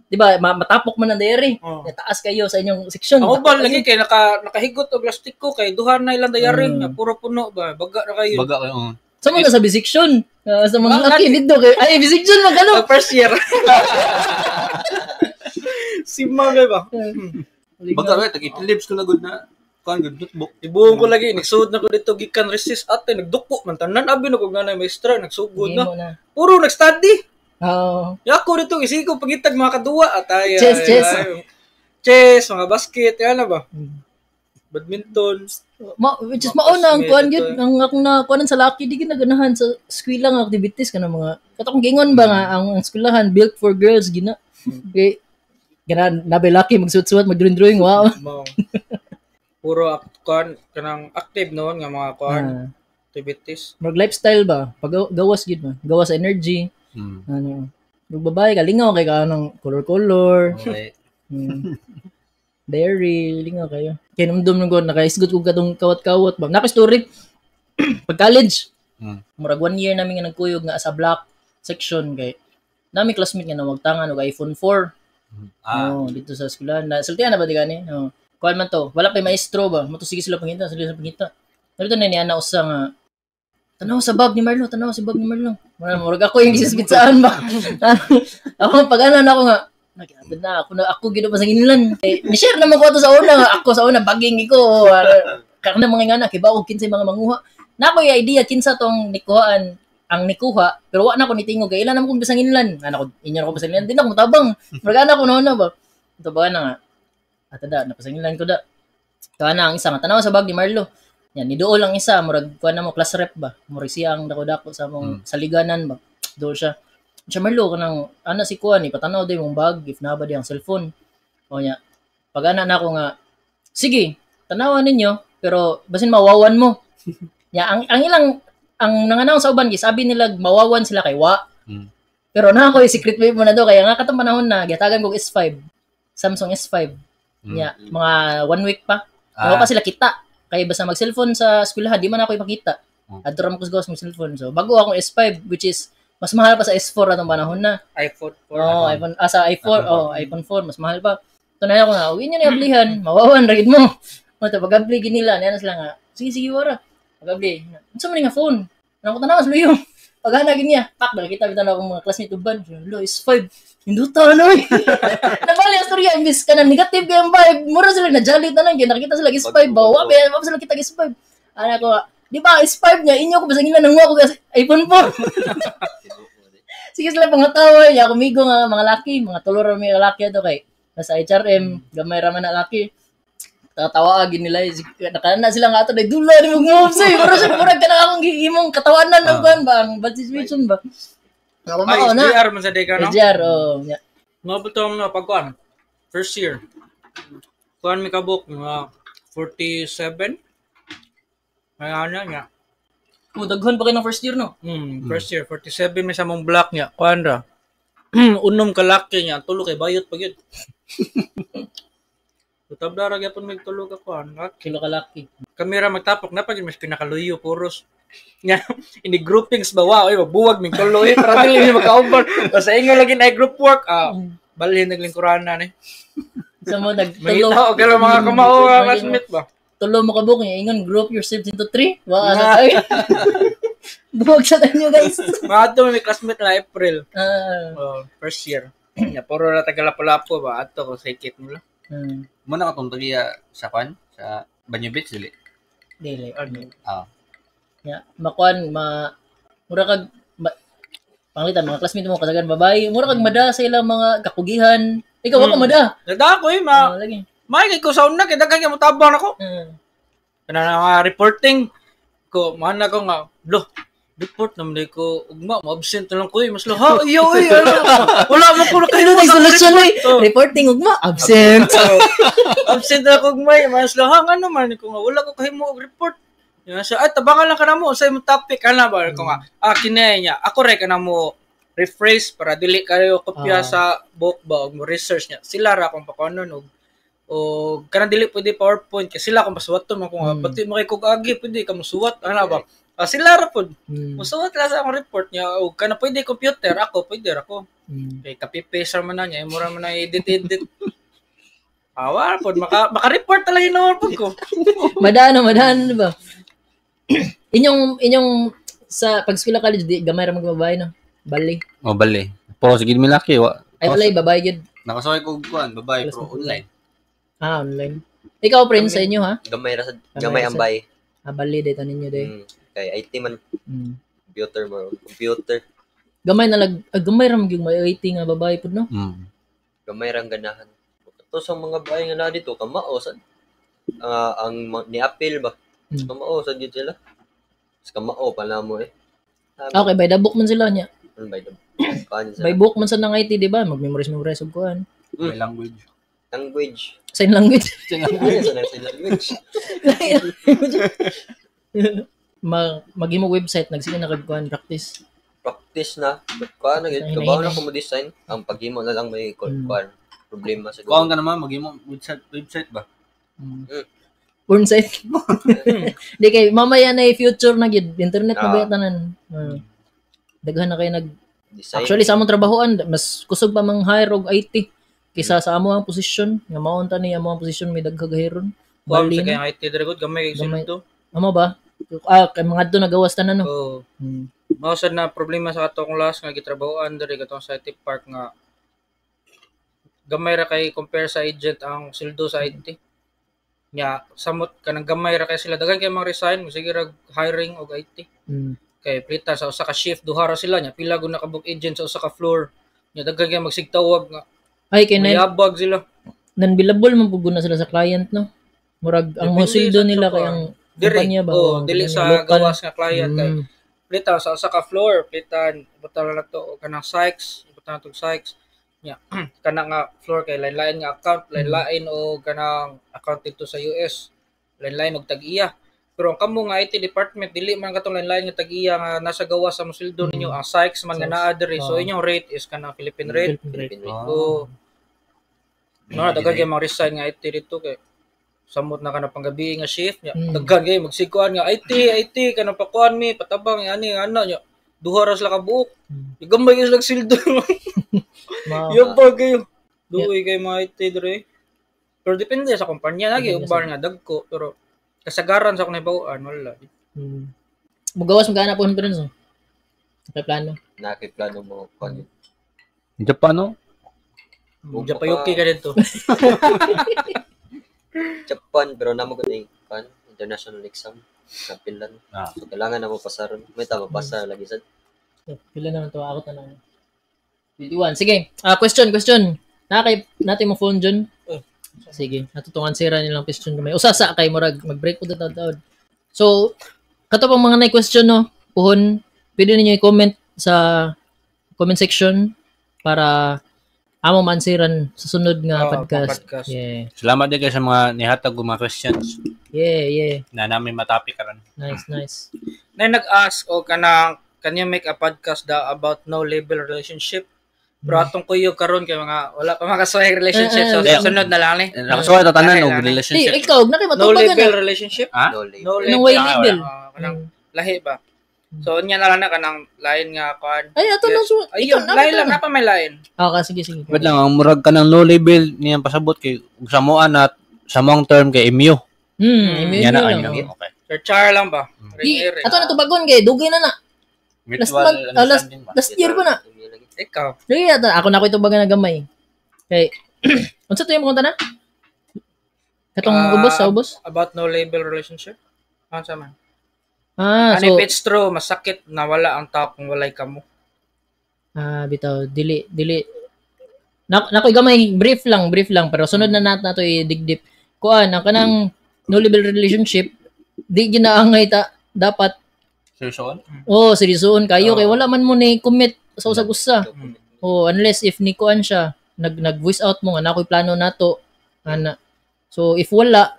Diba, matapok man ang diary. Taas kayo sa inyong section. Ako ba lagi kay nakahigot og plastic ko kay duha na ilang diary na puro puno ba. Baga na kayo. Baga kayo. Sa mga sa section. Sa mga laki dito kay ay section magano. First year. Si mga ba. Baga kay tag-itlibs ko na gud na. Kan gud notebook. Ibuong ko lagi nagsuod na ko dito gikan resist ate nagduko man tanan abi na ko ganay maestra nagsugod na. Puro nag-study. Ako dito isi ko pagitag mga kaduwa atay. Chess, mga basket, yan ba? Badminton. Which is mauna ang kuan gyud ang akong na kuanan sa laki di ginaganahan sa eskwela nga activities kana mga katong gingon ba nga ang eskwelahan built for girls gina. Okay. Gana nabe laki magsuot-suot mag-drawing wow. Puro kanang active noon nga mga kuan activities. Mag lifestyle ba? Pag gawas gid ba? Gawas energy. Ano? Babae ka lingaw kay kanang color. Okay. Dairy, lingaw kayo. Kaya namdum nung nakaisgot ko katong kawat-kawat ba. Naka-story. Pag college, Murag 1 year namin nga nagkuyog nga sa block section kay nami classmate nga nawagtangan og iPhone 4. Dito sa eskwelahan. Sultihan na ba di gani? Kuan man to. Wala pa maestro ba? Mo to sige sila pangita, Narito na niya na usa nga tanaw sa bag ni Marlo. Murag ako yung gisbitsaan ba. Ako pag-anan ako nga nagkatad na ako gino pa sa ginilan. Ni-share naman ko to sa una nga ako sa una baging ko. Kakna mga ngana kay baog kinsay mga manguha. Nako yung idea kinsa tong nikuhaan ang nikuha pero wa na ko nitingog kay ilan naman kung bisang inlan ana ko inyo ko bisang inlan din ako mutabang marga ko na ba ito ba na nga atada napasangilan ko da tawa na ang isa nga tanaw sa bag ni Marlo yan ni duol ang isa murag kuan na mo class rep ba murag siya ang dako-dako sa mong saliganan ba duol siya Marlo kanang ana si kuan ni patanaw day mong bag if na ba di ang cellphone o nya pag ana nako nga sige tanawan ninyo pero basin mawawan mo ya ang ilang ang nanganang sa uban sabi nila mawawan sila kay wa. Pero na ako secret wave mo na do kaya nga katong panahon na gitagan ko S5. Samsung S5. Nya mga 1 week pa. Wala pa sila kita. Kaya basta mag-cellphone sa eskwelahan di man ako ipakita. Adto ra mo kusgos mo cellphone. So bago ako S5 which is mas mahal pa sa S4 atong panahon na. iPhone 4. iPhone sa iPhone 4 mas mahal pa. Tunay ako nga, uwi niyo ni ablihan, mawawan ra gid mo. Mo ta pag-abli ginila, niya sila nga. Sige wara. Pag-abli. Unsa man nga phone? Nang ko tanaw sa luyo. Pag hanagin niya, dahil kita akong mga classmate uban. Lo, is 5. Hinduta na eh. Nabali ang storya, imbis ka na negative kayong vibe. Mura sila na jolly tanan, kaya nakita sila is 5. Bawa, wala sila kita is 5. Ano ko, di ba is 5 niya, inyo ko basang ina nang ko kasi iPhone 4. Sige sila pangatawa, ya kumigo nga mga laki, mga tulor mga laki ato kay nasa HRM, gamay raman na laki. Tatawaagin nila nakana sila nga ato na dula ni mag-move say murag ka na akong imong katawanan ng kuan ba ang bad situation ba ako mao na SDR man sa deka no SDR no butong na pagkuan first year kuan mi kabuk mga 47 ay ana nya daghan pa kay ng first year no first year 47 may sa mong block nya kuan ra unom ka laki nya tulo kay bayot pag yun tabla ra gyapon mig tulog ako kilo kalaki kamera magtapok na pag mas kinakaluyo puros nya ini groupings ba wow buwag mig tuloy para dili magka-over sa ingon lagi na group work balhin naglingkuranan ni sa mo nagtulo o kala mga kamao classmate ba tulo mo kabuk nya ingon group yourselves into 3 wa ana ay buwag sa tanyo guys maadto may classmate na April first year nya puro na tagalapo-lapo ba adto ko sa ikit mo lang muna ka tong tagiya sa kwan sa Banyo Beach dili. Ya, makuan mura kag panglitan mga classmate mo kasagan babae, mura kag mada sa ilang mga kapugihan. Ikaw wa ka mada. Nada ko lagi. May ko sa una kay daghan mo tabang nako. Kana reporting ko man ko nga report naman ko ugma absent na lang ko mas lo ha iyo wala mo ko kayo na solution reporting ugma absent absent na ko ugma mas lo ha ano man ko nga wala ko kahimo og report ya sa tabangan lang kana mo sa imong topic ana ba ko nga kinay niya ako re kana mo rephrase para dili kayo kopya sa book ba og mo research niya sila ra akong pakuanon og kana dili pwede PowerPoint kasi sila akong pasuwaton mo ko nga pati mo kay kog agi pwede ka mo suwat ana ba sila ra pod. Musuot ra sa akong report niya og kana pwede computer ako pwede ra ko. Kay copy-paste man na niya imo ra man na edit. Awa pod maka-report talaga noon pod ko. Madaan ba? Inyong sa pag-eskwela college di gamay ra magbabae no. Bali. Bali. Pero sige mi laki wa. Ay wala babae gid. Nakasaway ko kuan babae pro online. Online. Ikaw friend sa inyo ha? Gamay ra sa gamay ang bay. Bali dito ninyo day. Kay IT man computer gamay na gamay ra magyud may IT nga babae pud no gamay ra ganahan to sa mga babae nga na dito kamao sad ang ni appeal ba kamao sad gid sila kamao pa na mo okay by the book man sila nya by the by book man sa nang IT di ba mag-memorize og kuan language sign language magimo website nagsige na kagkuan practice na kuan gid kabaw na ko mo design ang paghimo na lang may kuan problema sa kuan ka naman magimo website ba porn site. Di kay mamaya na future na gyud internet na ba tanan. Daghan na kay actually sa among trabahoan mas kusog pa mang hire og IT kaysa sa among posisyon nga mao ta ni among posisyon may daghagahiron. Bali sa kay IT dire gud gamay kay sildo. Amo ba? Kay mga adto nagawas tanan no. Oo. Mao sad na problema sa atong class nga gitrabahoan dire katong sa IT park nga gamay ra kay compare sa agent ang sildo sa IT. Nya samot kanang gamay ra kay sila daghan kay mga resign sige ra hiring og IT. Kay plita sa usa ka shift duha ra sila nya pila gud nakabook agent sa usa ka floor. Nya daghan kay magsigtawag nga ay kay nayabag sila. Nan billable man pud na sila sa client no. Murag ang mosildo nila kay ang kumpanya ba o dili sa gawas nga client kay plita sa usa ka floor plitan butang na to kanang Sykes butang to Sykes nya kana nga floor kay lain-lain nga account lain-lain o kanang account dito sa US lain-lain og tag-iya pero ang kamo nga IT department dili man katong lain-lain nga tag-iya nga nasa gawas sa mosildo ninyo ang Sykes man nga naa diri so inyong rate is kanang Philippine rate so daghan kay mga resign nga IT dito kay samot na kanang panggabi nga shift nya daghan kay magsikuan nga IT kanang pakuan mi patabang ani ana nya duha ra sila ka buok gamay kay sila sildo yabag kayo duoy kay mga IT dire pero depende sa kumpanya lagi ubar nga dagko pero kasagaran sa kunay bawaan wala mugawas magana po pero so plano mo kon Japan no Japayuki ka dito Japan pero namo gud ning international exam sa Finland so kailangan na mo pasaron may tama pasa lagi sad pila naman to ako tanong 21 sige question nakay natin mo phone John sige natutungan sira nilang question gamay usasa kay murag mag-break po taud so kato pang mga question no puhon pwede ninyo i-comment sa comment section para amo mansiran sa sunod nga podcast. Yeah. Salamat din kayo sa mga nihatag mga questions. Yeah. Na namin matapik karon. Nice. Na nag-ask o kanang can you make a podcast about no label relationship? Pero atong kuyo karon kay mga wala pa makasuhay relationship so sunod na lang ni. Nakasuhay ta tanan og relationship. Ikaw na kay no label relationship? No label. No label. Kanang lahi ba? So nya na lang na kanang lain nga kuan. Ay ato lang ayun lain lang pa may lain. Okay sige. Wait lang ang murag kanang low label niyang pasabot kay sa moan at sa mong term kay MU. MU lang. Okay. Sir Char lang ba? Ato na tubagon kay dugay na. Last year pa na. Ikaw. Sige ako na ko itubagan na gamay. Kay unsa to yung kunta na? Katong ubos. About no label relationship. Ano sa man? So if it's true, masakit na wala ang tao kung walay kamo. Bitaw, dili. Nakoy gamay, brief lang, pero sunod na nato i-dig-dip. Kuan, ang kanang no label relationship, di ginaangay dapat. Seryosoon? Seryosoon kayo, kay wala man mo ni commit sa usag-usa. Unless if ni kuan siya, nag-voice out mo, nga nakoy plano nato. So, if wala,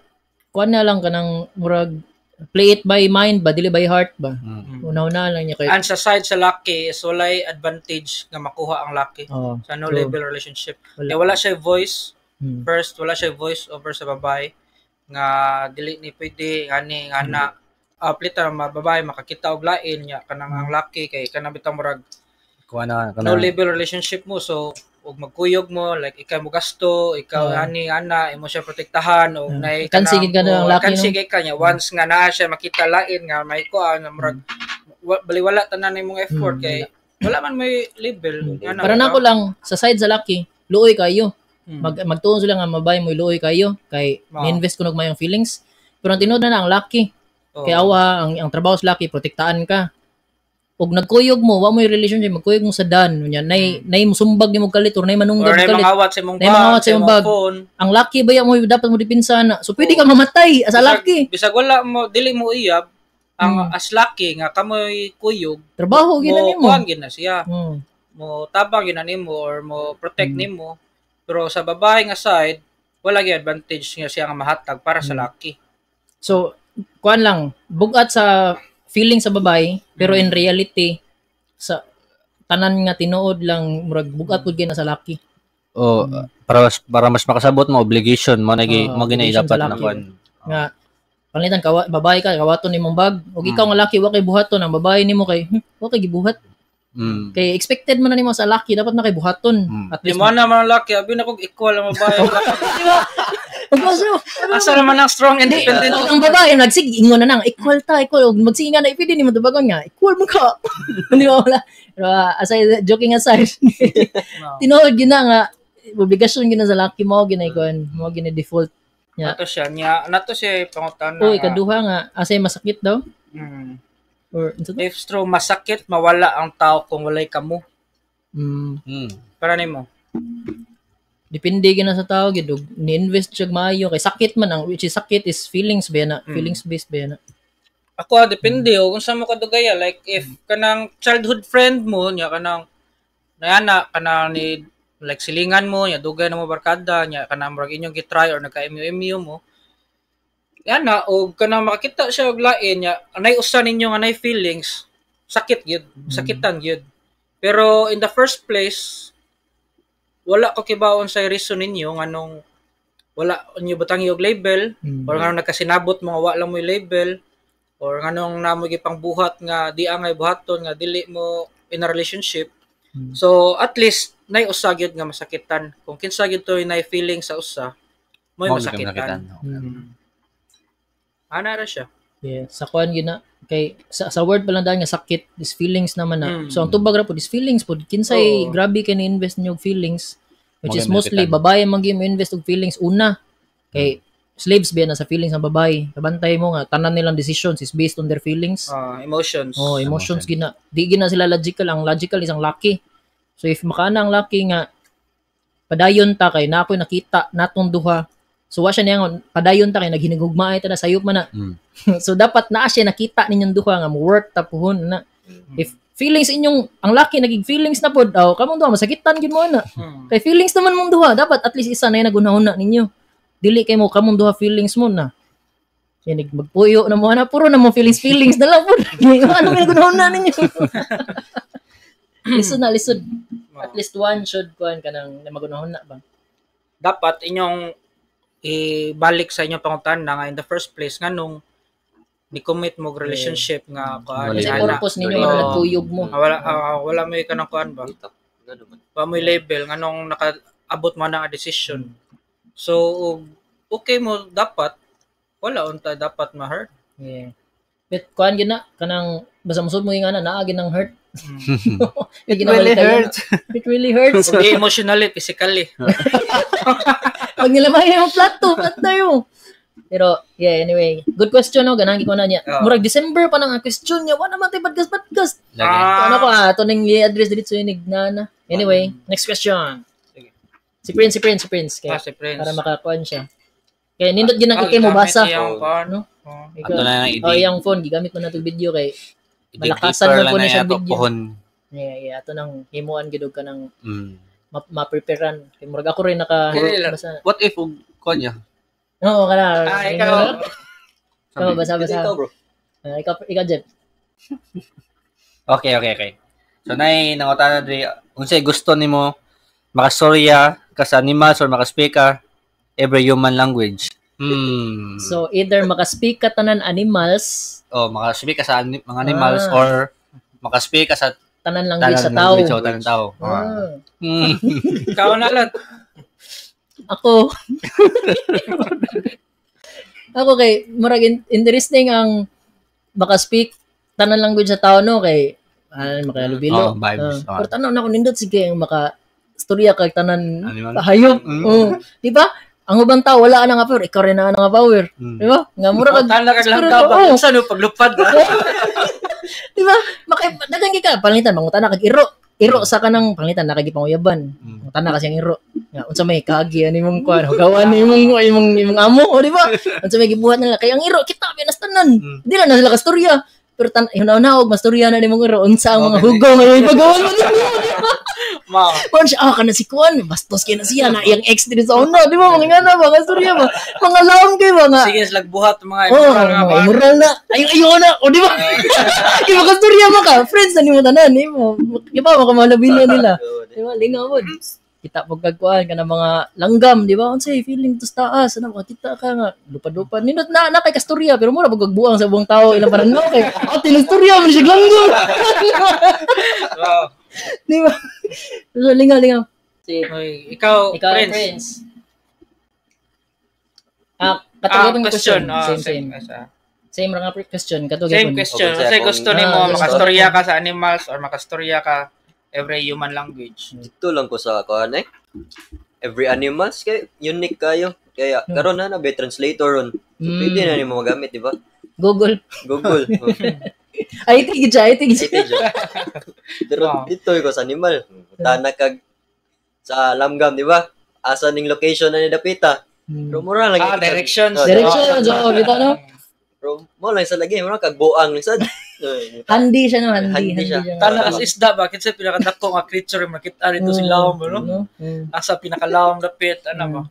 kuan na lang kanang murag, play it by mind ba dili by heart ba una lang niya kay and sa side sa lucky is walay advantage nga makuha ang lucky sa no label relationship wala siya voice first wala siya voice over sa babae nga dili ni pwede ani ana plita babae makakita og lain nya kanang ang lucky kay kanang bitang murag no label relationship mo so og magkuyog mo like ikaw mo gasto ikaw ani ana imo siya protektahan og nay kansigid ka na laki kansigid ka nya once nga naa siya makita lain nga may kuan nga murag baliwala tanan imong effort kay wala man may label para nako lang sa side sa laki luoy kayo magtuon sila nga mabay mo luoy kayo kay ni-invest ko mayong feelings pero ang tinud na ang laki kay awa ang trabaho sa laki protektahan ka og nagkuyog mo wa mo yung relationship magkuyog mo sa dan nya nay musumbag nimo kalit or nay manunggab kalit mangawat sa imong bag ang lucky ba mo dapat mo dipinsa na so pwede ka mamatay as a lucky bisag wala mo dili mo iyab ang as lucky nga kamoy kuyog trabaho gina nimo kuan gina siya mo tabang gina nimo or mo protect nimo pero sa babae nga side wala gyud advantage nga siya nga mahatag para sa lucky so kuan lang bugat sa feeling sa babae pero in reality sa tanan nga tinuod lang murag bugat pud gina sa laki. Para mas makasabot mo obligation mo nagi mo ginay dapat na kuan. Nga Palitan babae ka kawaton nimong bag ug ikaw nga laki wa kay buhaton ang babae nimo kay wa kay gibuhat. Kay expected man na nimo sa laki dapat na kay buhaton. At least mo na man laki abi na kog equal ang babae. Di ba? Asa naman ang strong independent. Ang babae nagsige ingon na nang equal ug magsige nga na ipili nimo tubagon nga equal mo ka. Di ba wala. Pero aside joking aside. Tinuod gyud na nga obligasyon gyud na sa laki mo ginay-kon mo gina-default. Yeah. Nato siya pangutana. Ikaduha nga asay masakit daw. Or if true masakit mawala ang tao kung walay kamo. Para nimo. Depende gina sa tao gid ni-invest siya maayo kay sakit man ang which is sakit is feelings ba na feelings based ba na. Ako depende kung sa mo kadugaya like if kanang childhood friend mo nya kanang kanang ni like silingan mo nya dugay na mo barkada nya kanang murag inyong gitry or nagka-MU mo yana og kanang makita siya og lain nya anay usa ninyo nga nay feelings sakit gyud sakitan gyud pero in the first place wala ko kibaon sa reason ninyo nganong wala inyo butangi og label or nganong nagkasinabot mga wa lang mo label or nganong namo gipang buhat nga di angay buhaton nga dili mo in a relationship. So at least nay usa gyud nga masakitan. Kung kinsa gyud to nay feeling sa usa, mo'y masakitan. Ana ra siya. Yeah, sa kuan gyud na kay sa word pa lang dahil nga sakit is feelings naman na. So ang tubag ra pud is feelings pud kinsay grabe kay ni-invest niyo og feelings which is mostly babae man gyud mo invest og feelings una. Kay slaves ba na sa feelings ng babae. Kabantay mo nga tanan nilang decisions is based on their feelings. Emotions. Emotions gina. Di gina sila logical. Ang logical is ang lucky. So if makana ang lucky nga padayon ta kay na ako'y nakita natong duha. So wa siya niya padayon ta kay naghinigugmaay ta na sayop man na. So dapat naa siya nakita ninyong duha nga mo work ta puhon na. If feelings inyong ang lucky nagig feelings na pod kamong duha masakitan gid mo na. Kay feelings naman mong duha dapat at least isa na nagunahuna ninyo. Dili kay mo kamong duha feelings mo na. Yan magpuyo na mo na puro na mo feelings na lang po. Ano ginaganaon na ninyo? Lisod. At least one should kuan kanang magunahon na ba. Dapat inyong ibalik sa inyong pangutan na nga in the first place nganong ni-commit mo relationship nga kuan. Kasi purpose ninyo nga nagkuyog mo. Wala mo kanang kuan ba? Wa mo label nganong nakaabot mo na nga decision. So, okay mo dapat, wala unta dapat ma-hurt. Yeah. But kuan gyud na kanang basta musud mo nga na naagi ng hurt. It really hurts. It really hurts. Okay, emotionally, physically. Pag nilamay yung plato, tayo. Pero yeah, anyway, good question no, ganang ko na niya. Murag December pa nang question niya, wala man tay podcast. Ano ko ato ning i-address dito sa inig na. Anyway, next question. Si Prince. Kaya, si Prince. Para makakuan siya. Kaya nindot ginang kay mo basa. No? Ato na lang yung phone, gigamit mo na itong video kay malakasan mo po na siya video. Yeah, ato nang himuan gid og kanang ma-preparean. Kay murag ako rin basa. What if kuan niya? Oo, kana. Ikaw. Basa. Ikaw, Jeff. Okay. So nay nangutan na diri unsay gusto nimo makastorya ka sa animals or makaspeak ka every human language. So either makaspeak ka tanan animals makaspeak ka sa mga animals or makaspeak ka sa tanan language sa tao. Tanan tao. Ikaw na lang. Ako kay murag interesting ang makaspeak tanan language sa tao no kay makalubilo. Pero tanaw na ko nindot sige ang storya kag tanan hayop. Di ba? Ang ubang tao wala na nga power, ikaw rin na nga power. Di ba? Nga mura kag talaga lang ka ba unsa no paglupad. Di ba? Dagan ka palitan mangutan kag iro sa kanang palitan na kag panguyaban. Mangutan na kasi ang iro. Nga unsa may kaagi ani mong kuan, hugawan imong amo, di ba? Unsa may gibuhat nila kay ang iro kita binas tanan. Di na sila ka storya. Pero hunaw-hunaw mastorya na nimong iro unsa ang mga hugaw nga ipagawan mo. Kuan siya, kana si Kuan, bastos kay na siya, na iyang ex din sa una, di ba, mga nga na, mga storya ba, mga laom kayo ba nga. Sige, slagbuhat, mga immoral na, ayaw na, o di ba, yung mga storya mo ka, friends na ni mo tanan, di ba, makamalabilya nila, di ba, lingaw mo. kita pagkagkuan ka ng mga langgam, di ba? Unsay feeling to sa taas, ano, makita ka nga, lupad-lupad. Nindot na kay kasturya, pero mura pagkagbuang sa buong tao, ilang parang no, kay, tinusturya mo siya langgam. Wow. Di ba? So, lingaw. Ikaw, Prince. Katugay question. Same. Same mga question. Same question. Kasi gusto ni mo makastorya ka sa animals or makastorya ka every human language. Dito lang ko sa kuan every animals kay unique kayo. Kaya karon na be translator ron. So, pwede na nimo magamit, di ba? Google. Ay, tigid siya. Pero dito ko sa animal. Tana kag sa langgam, di ba? Asa ning location na ni dapita. Pero mura lagi. Directions. So, bitaw no? Pero mo lang sa lagi, mura kag buang lang sad. Handy siya no, handy siya. Tala as isda ba kinsa pinakadako nga creature makita dito si lawom no? Asa pinakalawom dapit ana ba?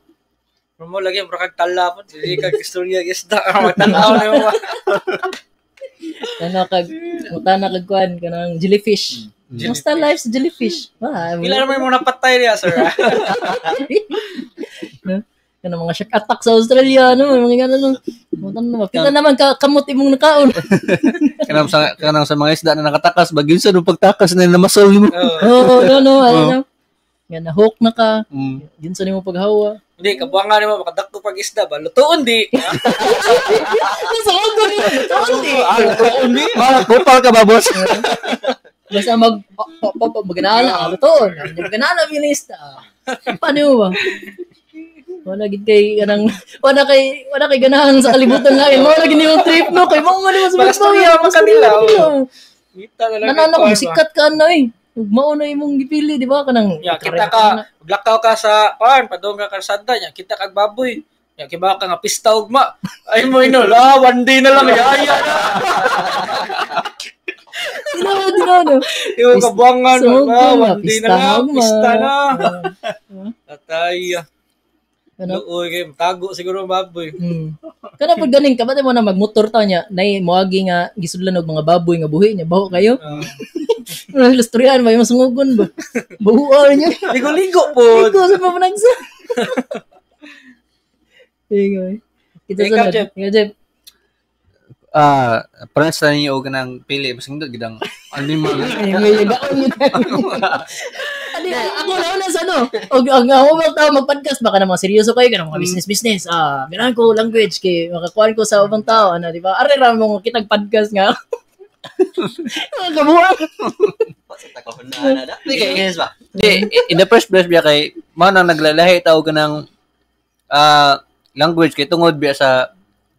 Pero mo lagi mura kag tala po, dili kag istorya isda magtanaw na mo. Tana kag kuan kanang jellyfish. Musta life sa jellyfish? Pila naman yung mga napatay niya, sir. Kanang mga shark attack sa Australia, no? Mga gano'n, no? Kita naman kamot imong nakaon. Kanang sa mga isda na nakatakas, bagyon sa nung pagtakas na namasol mo. Ano. Yan, na-hook na ka. Yun sa nimo paghawa. Hindi, kabuangan mo, makadakto pag isda ba? Lutoon di. Sa ogo niyo, Lutoon di. Kupal ka ba, boss? Basta maganala, lutoon. Maganala bilista. Paano ba? Wala kay ganahan sa kalibutan lain. Wala gid yung trip no kay mo man mas Magastorya man kanila. Kita talaga. Nanano ko sikat ka na Mao na imong gipili, di ba? Kanang kita ka, maglakaw ka sa padong ka karsada nya, kita kag baboy. Ya kiba ka nga pista ugma. Ay mo ino, one day na lang yaya na. Dino. Yung kabuangan one day na lang, pista na. Atay. Uy, tago siguro ang baboy. Kana pud ganing kabate mo na magmotor ta nya, nay moagi nga gisudlan og mga baboy nga buhi nya, baho kayo. Wala istoryahan ba yung sungugon ba? Bahuan niya. Ligo-ligo po. Ligo sa pamanagsa. Kita sa Jeff. Parang sa ninyo og nang pili basing dog gidang animal. Ako na sa ano. Og ako ta mag-podcast baka na mga seryoso kayo kanang mga business. Ganaan ko language kay makakuan ko sa ubang tao ana, di ba? Are ra mo kitag podcast nga. Kabuang. In the first place biya kay man ang naglalahi tao ganang language kay tungod biya sa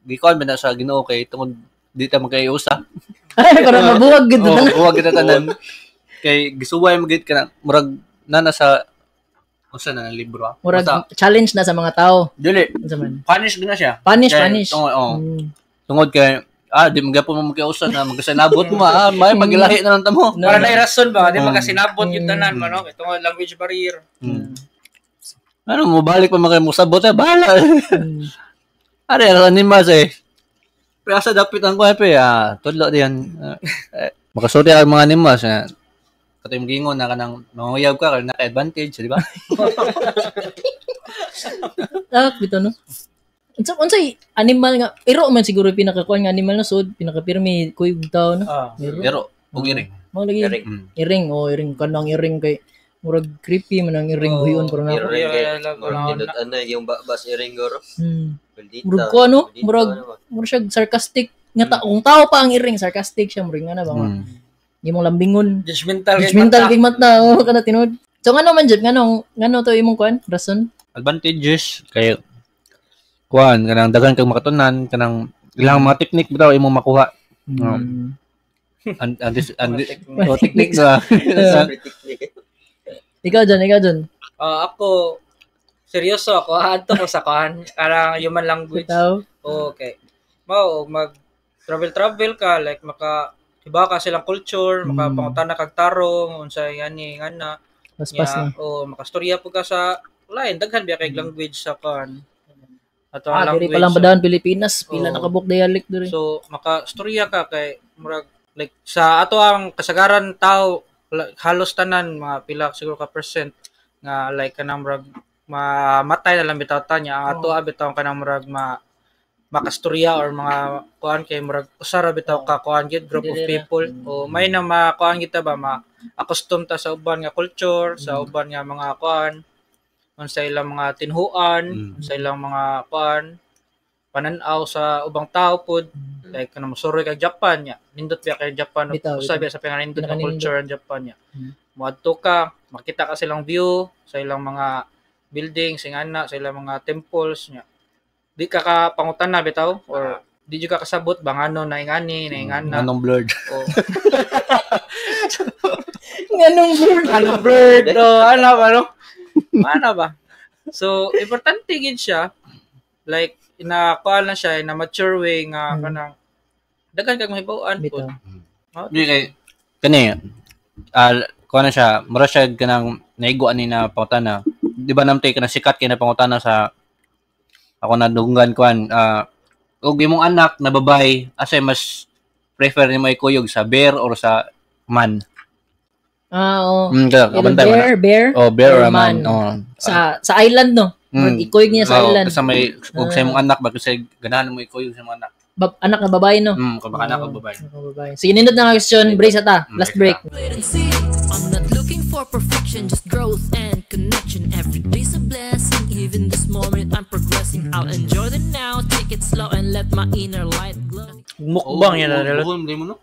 gikon ba na sa Ginoo kay tungod di ta magkayusa. Ay para mabuwag gid tanan. Buwag gid tanan. Kay gisuway magid kana murag nana sa usa na libro. Murag challenge na sa mga tao. Dili. Unsa man? Punish gina siya. Punish. Tungod kay di magapo mo magkayusa na magasinabot mo may magilahi na lang tamo. Para na rason ba di magasinabot yung tanan mo no? Ito language barrier. Ano mo balik pa makay mo sabot bahala. Are animals Pero sa dapit ang kuha tudlo diyan. Makasuri ang mga animals kato yung gingon na kanang manguyab ka kaya naka-advantage, di ba? Bito no. Unsay animal nga iro man siguro pinakakuan nga animal na sud pinakapirmi kuyog tao no. Iro ug iring. Mo lagi iring kanang iring kay murag creepy man ang iring buhion pero na. Yung bas iring goro. Murag ko ano, murag siya sarcastic nga kung tao pa ang iring sarcastic siya murag nga na ba. Imong lambingon. Judgmental kay mata kana tinod. So ngano man jud ngano to imong kuan rason? Advantages kay kuan kanang daghan kang makatunan kanang ilang mga technique bitaw imong makuha. Technique na. Ikaw dyan. Ako seryoso ako adto ko sa kuan karang human language. Okay. Mao mag travel ka like iba ka silang culture, makapangutana kag tarong unsay ani ngana. Paspas na. Makastorya po ka sa lain daghan biya kay language sa kan. Ato ang language. Diri pa lang badaan Pilipinas, pila nakabuk dialect diri. So makastorya ka kay murag like sa ato ang kasagaran tao halos tanan mga pila siguro ka percent nga like kanang murag mamatay na lang bitaw ta niya ang ato bitaw kanang murag makastorya or mga kuan kay murag usara bitaw ka kuan gid group of people o may na makuan kita ba ma-accustom ta sa uban nga culture sa uban nga mga kuan sa ilang mga tinhuan sa ilang mga kuan panan-aw sa ubang tao pod like kanang mosuroy kay Japan nya nindot biya kay Japan usabi sa pinanindot nga culture ang Japan nya moadto ka makita ka silang view sa ilang mga buildings ingana sa ilang mga temples nya di ka pangutana bitaw or di ka kasabot bang ano na ingani na ingana anong blurred anong blurred ano ba so importante gid siya like inakuan na siya na mature way nga kanang daghan kag mahibaw-an po di kay kani kuan na siya mura siya kanang naiguan ni na pangutana di ba namtay kana sikat kay na pangutana sa ako na dunggan kuan og imong anak na babay asay mas prefer nimo ikuyog sa bear or sa man bear or man sa island no ikuyog niya sa island sa may og sa imong anak ba kasi ganahan mo ikuyog sa imong anak anak na babae no kapag anak og babae sige nindot na question brace ata last break I'm not looking for perfection, just growth and connection. Every day's a blessing, even this moment I'm progressing. I'll enjoy the now, take it slow and let my inner light glow. Mukbang yan na bukol mo no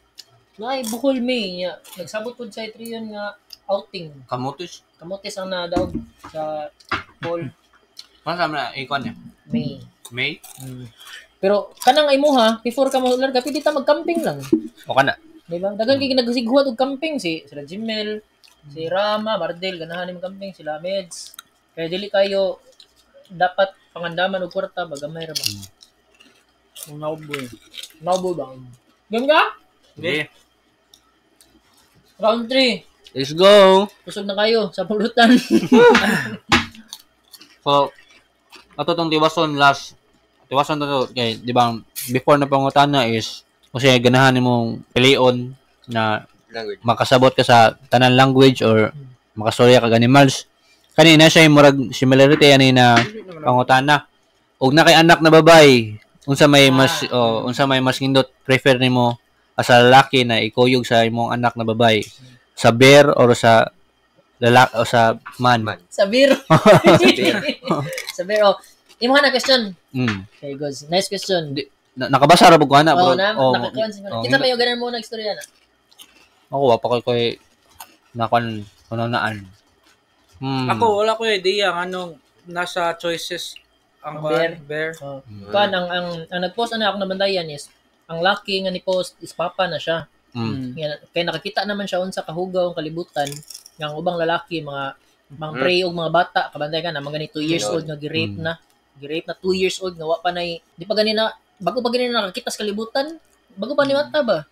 nay bukol mi nya nagsabot pud sa itriyon nga outing kamotes ang nadaog sa pool sa na ikuan niya May pero kanang imuha before ka maglarga pwede ta mag-camping lang o kana diba daghan kay nagsighuat og camping si sila Jimel si Rama Mardel ganahan ni mag-camping sila Meds kaya dili kayo dapat pangandaman og kwarta bagamay ra ba naubo ba ganga okay round 3 let's go kusog na kayo sa pulutan so ato tong tiwason na to kay di ba before na pangutana is kasi ganahan nimong pilion na Language. makasabot ka sa tanan language or makastorya kag animals kanina siya murag similarity ani na pangutana ug na kay anak na babay unsa may mas nindot prefer nimo as a lalaki na ikuyog sa imong anak na babay sa bear or sa lalaki o sa man sa bear sa bear imo na question okay good nice question nakabasa ra bug ana bro kita mayo ganan mo na istorya na ako wa pa koy nakuan naan ako wala ko idea anong nasa choices ang bear kan ang nagpost na ako na bandayan is ang lucky nga ni post is papa na siya kaya nakakita naman siya unsa kahugaw ang kalibutan ng ubang lalaki mga prey og mga bata kabantay ka na mga 2 years old nga gi-rape na 2 years old nga wa pa nay di pa ganina bago pa ganina nakakita sa kalibutan bago pa ni mata ba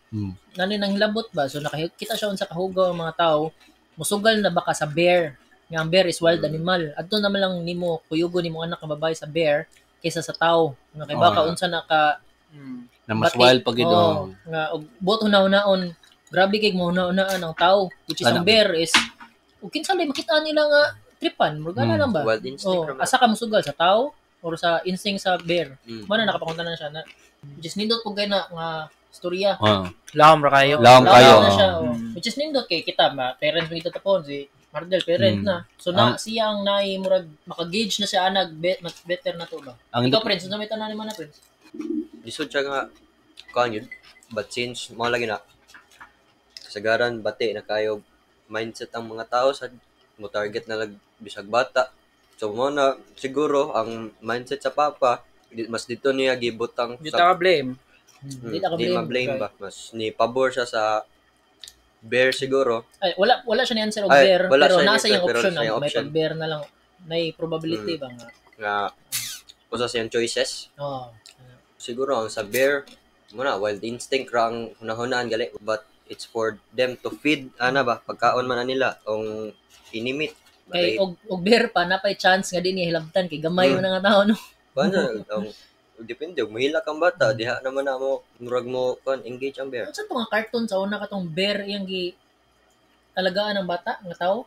nani nang hilabot ba so nakakita siya unsa kahugaw ang mga tao musugal na baka sa bear nga ang bear is wild animal adto naman lang nimo kuyugo nimo anak nga babae sa bear kaysa sa tao nga kay baka unsa na ka na mas wild pag ito nga og bot hunaon grabe kay mahuna-hunaan ang tao which is ang bear is ug kinsa lay makita nila nga tripan murgana lang ba wild instinct asa ka musugal sa tao or sa instinct sa bear man na nakapakunta na siya na which is nindot pug kay na nga storya lahom ra kayo na siya which is nindot kay kita parents mo ito tapon si Mardel parent na so na siya ang nai murag maka-gauge na siya better na to ba ikaw prince unsa may tanan ni man na prince lisod siya nga kuan yun but since mga lagi na kasagaran bati na kayo mindset ang mga tao sa mo target na bisag bata so mo na siguro ang mindset sa papa mas dito niya gibutang dito ka blame di ma-blame ba mas ni pabor siya sa bear siguro ay wala siya ni answer og bear pero nasa yung option may pag bear na lang may probability ba nga usa siyang choices siguro ang sa bear muna wild instinct ra ang hunahunaan gali but it's for them to feed ana ba pagkaon man nila ang inimit kay og bear pa napay chance nga dinhi hilabtan kay gamay man nga tao no bana depende mahila kang bata diha naman na mo murag mo kon engage ang bear unsa to nga cartoon sa una katong bear iyang gi talagaan ng bata nga tao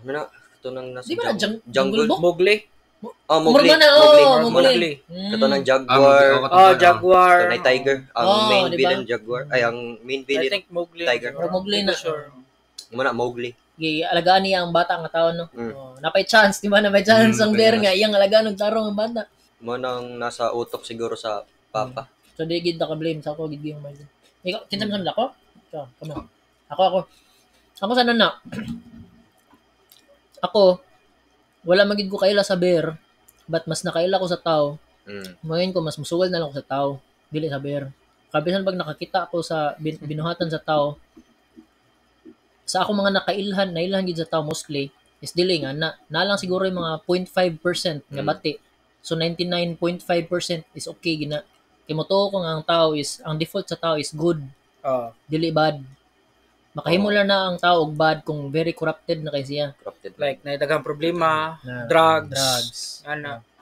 ano Kato nang nasa Di ba na jungle Book? Mowgli. Oh, Mowgli. Mowgli. Kato nang Jaguar. Jaguar. Kato na Tiger. Ang main diba? villain Jaguar. Ay, ang main I villain think Mowgli. Tiger. Mowgli na. Sure. Muna Mowgli. Alagaan niya ang bata nga tao, no? Napay chance, di ba? Napay chance ang bear nga. Iyang alagaan ng tarong ang bata. Muna ang nasa utok siguro sa papa. So, di gid ka-blame sa ako, gid yung mind. Ikaw, kinsa man ako? Ikaw, come on. Ako sana na. Ako, wala magid ko kaila sa bear, but mas nakaila ko sa tao. Ngayon ko, mas musugal na lang ko sa tao, dili sa bear. Kabisan pag nakakita ako sa binuhatan sa tao, sa ako mga nailhan gid sa tao mostly, is dili nga, na lang siguro yung mga 0.5% nga bati. So, 99.5% is okay, gina. Kaya mo to kung ang tao is, ang default sa tao is good, dili bad. Makahimo lang na ang tao og bad kung very corrupted na kay siya. Like, naidagang problema, drugs.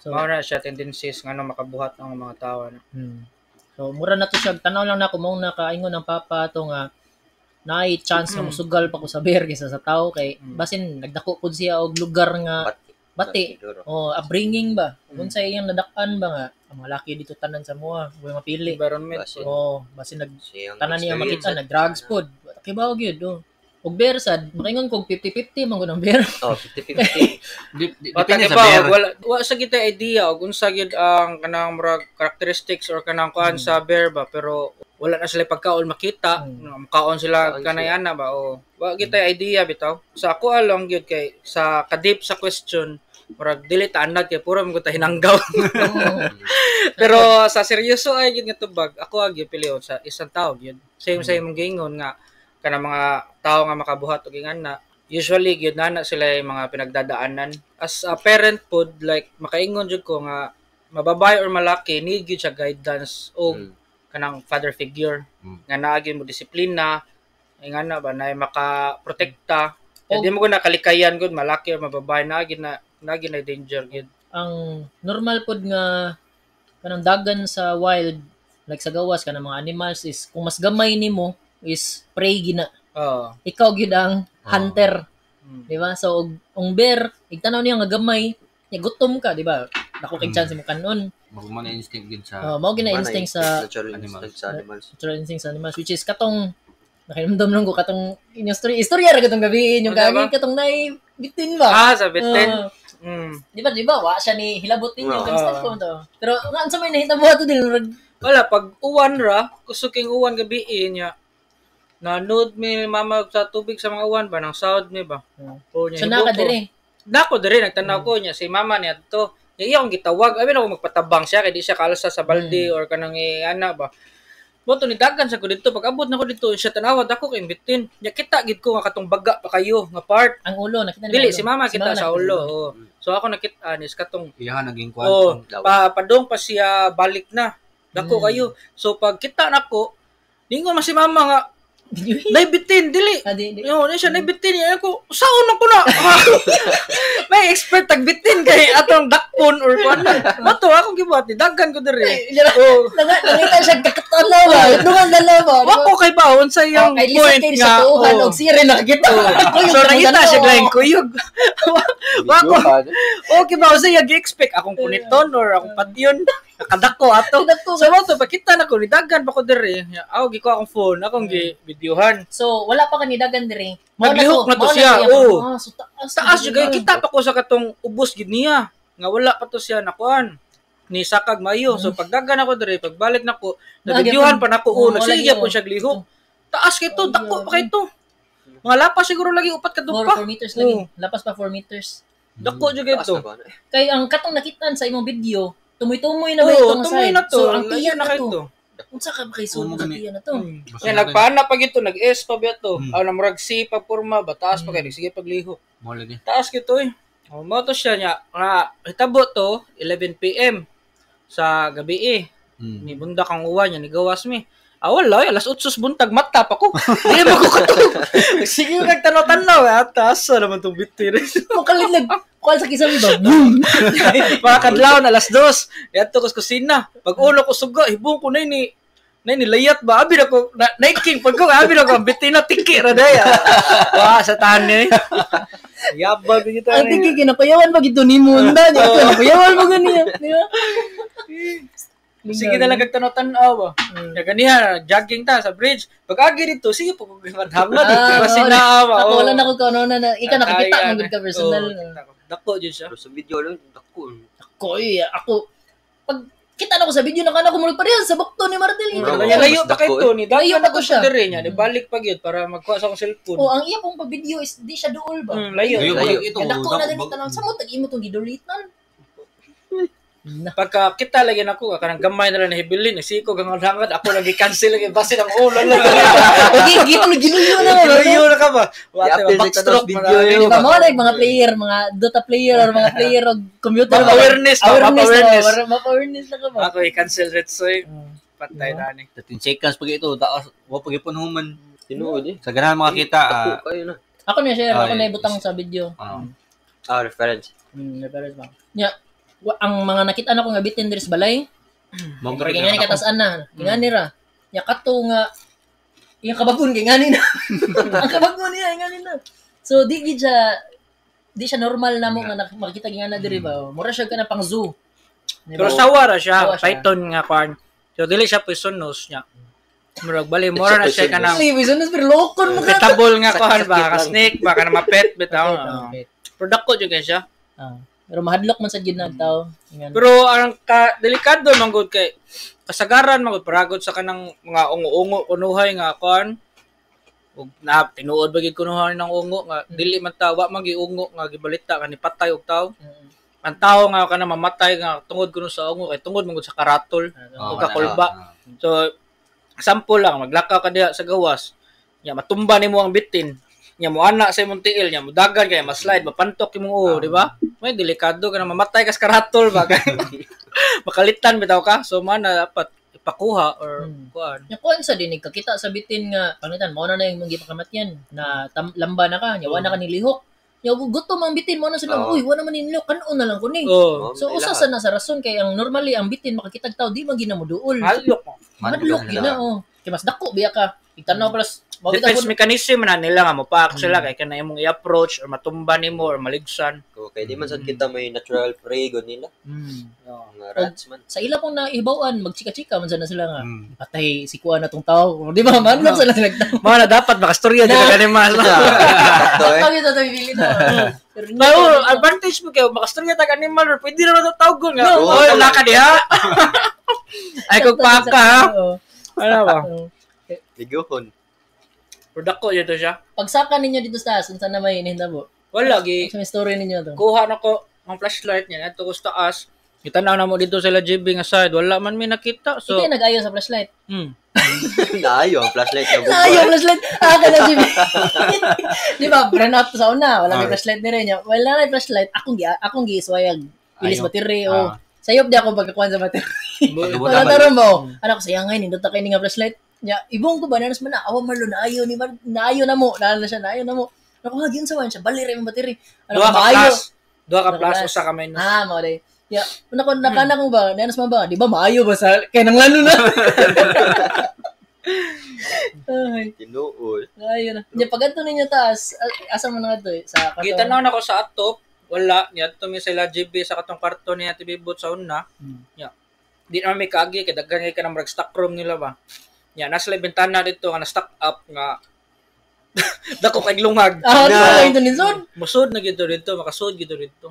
So, na siya tendencies nga makabuhat ng mga tao. So, mura na to siya. Tanaw lang na ako mong nakaingon ng papa to nga naay chance na musugal pa ko sa bear kaysa sa tao kay basin nagdako pud siya og lugar nga bati. Upbringing ba? Kung sa iyang nadakan ba nga ang mga laki dito tanan sa mua, way mapili. Environment. Basin tanan niya makita nag-drugs pod. Kay ba gyud og bear sad, makaingon kog 50-50 man gud ang bear. 50-50. Depende sa bear. Wala sa kita idea og unsa gyud ang kanang murag characteristics or kanang kuan sa bear ba, pero wala na sila pagkaon makita, makaon sila kanayana ba o wa kita idea bitaw. Sa ako along gyud kay sa kadip sa question, murag dili ta anad kay puro mo ta hinanggaw. Pero sa seryoso ay gyud nga tubag, ako gyud piliyon sa isang tao gyud. Same imong gingon nga kana mga tao nga makabuhat og ingana, usually gyud na sila yung mga pinagdadaanan. As a parent pod, like makaingon jud ko nga mababay or malaki need gyud siya guidance o kanang father figure nga naa gyud mo disiplina ingana ba na makaprotekta. Di mo ko nakalikayan gud malaki or mababay na gyud na danger gyud. Ang normal pod nga kanang dagan sa wild like sa gawas kanang mga animals is kung mas gamay nimo is prey gina. Ikaw gyud ang hunter. Di ba? So ang bear, igtanaw niya nga gamay, niya gutom ka, di ba? Dako kay chance mo kanon. Mao na instinct gid sa. Mao gina instinct sa animals. Natural instinct sa animals which is katong nakiramdam lang ko katong inyong istorya ra katong gabi yung gagawin katong nay bitin ba? Sa bitin. Di ba? Wa siya ni hilabot ninyo kamusta ko to. Pero nga sa may nahitabo ato din wala pag uwan ra, kusuking uwan gabi niya. Nanood mi mama sa tubig sa mga uwan ba nang sahod mi ba. So naka dire. Nako dire nagtanaw ko niya si mama niya to. Iya akong gitawag, abi na ako magpatabang siya kay di siya kalsa sa balde or kanang ana ba. Moto ni dagan sa ko dito pag abot na ko dito siya tanawad ako kay imbitin. Nya kita gid ko nga katong baga pa kayo nga part. Ang ulo nakita ni. Dili si mama kita sa ulo. So ako nakita nis katong iyahan naging kwan. Padong pa siya balik na. Dako kayo. So pag kita nako, ningon man si mama nga naibitin, dili. Yo, siya naibitin niya ako. Saon ako na. May expert tagbitin kay atong dakpon or kuan. Mato ako gibuhat ni dagan ko diri. Nangita siya kakatanaw ba. Dungan dalaw ba. Wako kay baon sa iyang point nga. Og sire nakita. So nakita siya lain kuyog. Wako. Okay ba sa iyang expect akong puniton or akong patyon. Nakadako ato. So mato pakita na ko ni dagan pa ko diri. Aw gi ko akong phone, akong gi videohan. So wala pa kanidagan diri. Naglihok na to siya. So taas juga kita pa ko sa katong ubos gid niya. Nga wala pa to siya nakuan. Ni sakag mayo. So pagdagan ako diri, pagbalik nako, na-videohan pa nako sige po siya glihok. Taas kay to, dako pa kay to. Mga lapas siguro lagi upat ka pa. 4 meters lagi. Lapas pa 4 meters. Dako juga ito. Kay ang katong nakitaan sa imong video, tumoy-tumoy na ba itong side? So ang tiyan na to. Unsa ka ba kay sulong sa tiyan na to? Kaya nagpaana pa gito, nag-S pa ba ito? Namurag C pa porma, bataas pa kay sige paglihok. Taas kito eh. Mo to siya niya. Hitabo to 11 PM sa gabi Ni bundak ang uwan niya, ni gawas mi. Wala, alas 8 buntag mata pa ko. Dili mo ko katulog. Sige nagtanaw-tanaw atas naman tong bitin. Mo kalilag. Kuan sa kisam ba? Mga kadlaw na alas 2. Yato ko sa kusina. Pag ulo ko suga, hibong ko na ni nilayat ba? Abi na ko, naiking pag ko, abi na ko, bitin na tiki ra daya. Wah, sa tahan niya. Yabag kita. Ang tiki, kinakuyawan ba gito ni Munda? Kinakuyawan mo ganiya. Sige na lang kagtanaw-tanaw ba. Ganiha, jogging ta sa bridge. Pag-agi dito, sige po kung madhamna dito. Kasi na ba. Ako wala na ko kano na. Ika nakikita mo ka personal. Dako dyan siya. Pero sa video lang, dako. Ako, pag kita na ko sa video, nakana ko muli parehas sa bakto ni Martel. Layo pa kay Tony. Layo pa ko siya. Balik pa yun para magkuha sa akong cellphone. Ang iya kong pa-video is di siya dool ba? Layo. Dako na ganito na. Sa mo, tag-imo itong gidulitan. Pagka kita lagi na ako, kanang gamay na lang na hibilin, siko hangad ako lagi cancel lagi base ng ulan lang. Ginuyo na. Ginuyo na ka ba? Wate backstroke video. Ba mo like mga player, mga Dota player or mga player og computer awareness na ka ba? Ako i-cancel red soy. Patay na ni. 13 seconds pag ito, taas, wa pag ipon human. Tinuod eh. Sa ganahan makakita. Ako na share, ako na ibutang sa video. Reference. Reference ba? Ang mga nakita na ko nga bitin diri sa balay. Kaya nga ni katas-an na. Nga nira. Ya kato nga yung kabagon kay ngani na. Ang kabagon niya ngani na. So di siya normal na mo nga makita nga na diri ba. Mura siya kana pang zoo. Pero sawara siya, python nga kwan. So dili siya poisonous niya. Murag bali mura na siya kanang. Poisonous pero lokon mo ka. Vegetable nga kuhan ba, ka snake ba kana mapet bitaw. Product ko jud siya. Pero mahadlok man sa ginag tao. Pero ang delikado man gud kay kasagaran man gud paragod sa kanang mga ungo-ungo kunuhay nga kon. Ug na tinuod ba gid kunuhay ng ungo nga dili man tawa magiungo nga gibalita kani patay og tao. Ang tao nga kana mamatay nga tungod kuno sa ungo kay tungod man gud sa karatol o kakulba. So sample lang maglakaw ka diha sa gawas. Ya matumba nimo ang bitin. Nya mo ana sa imong tiil nya mo dagan kay ma-slide mapantok imong di ba? May delikado ka na mamatay ka sa karatol ba kay makalitan bitaw ka. So man dapat ipakuha or kuan. Nya kuan sa dinig kakita sa bitin nga pangitan mo na yung gipakamatyan na lamba na ka nya wala ka nilihok. Nya gutom ang bitin mo na sila uy wala man nilihok kanon na lang kuning. So usa sa nasa rason kay ang normally ang bitin makakitag tao di man ginamuduol. Madlok gina kay mas dako biya ka. Itanaw plus defense mechanism na nila nga mo pa sila kay kana imong i-approach or matumba nimo or maligsan. Okay, di man sad kita may natural prey gud nila. Mga rats man. Sa ila pong naibawan magchika-chika man sana sila nga. Patay si kuan natong tao. Di ba man sila nagtaw. Mga na dapat makastorya dito kani mas. Pag ito bibili na. Pero advantage mo kay makastorya ta kani mal pwede ra ta tawgon nga. Oy laka diha. Ay kog paka ha. Ano ba? Liguhon. Product ko dito siya. Pagsaka ninyo dito sa taas, unsa na may hinabo? Wala gi. Sa story ninyo to. Kuha na ko ang flashlight niya adto ko sa taas. Itanaw na mo dito sa LGB nga side. Wala man may nakita. So ikaw nag-ayo sa flashlight. Naayo ang flashlight na bubuhay. Naayo ang flashlight. Kana GB. Di ba, brand up sa una, wala may flashlight ni rin. Wala may flashlight. Akong giiswayag. Pilis battery o. Sayop di ako pagkakuan sa battery. Wala taro mo. Anak ko sayangay nindot ta kay ni nga flashlight. Ya, ibong ko ba nanas man na awa malo naayo na mo. Naayo na mo. Nakuha gyud sa wan siya. Bali ra yung battery. Ano maayo? Duha ka plus usa ka minus. Mo day. Ya, nakana ko ba? Nanas man ba? Di ba maayo ba sa kay nang lalo na. Ay, tinuod. Ayun na. Di pagadto ninyo taas. Asa man nga to sa kato. Kita na ako sa atop. Wala niya to mi sila GB sa katong kwarto niya tibibot sa una. Ya. Di na may kaagi kay daghan kay kanang murag stock room nila ba. Ya, nasa bintana dito nga na-stock up nga dako kay lungag. Ito ninson. Musod na gito dito, makasud gito dito.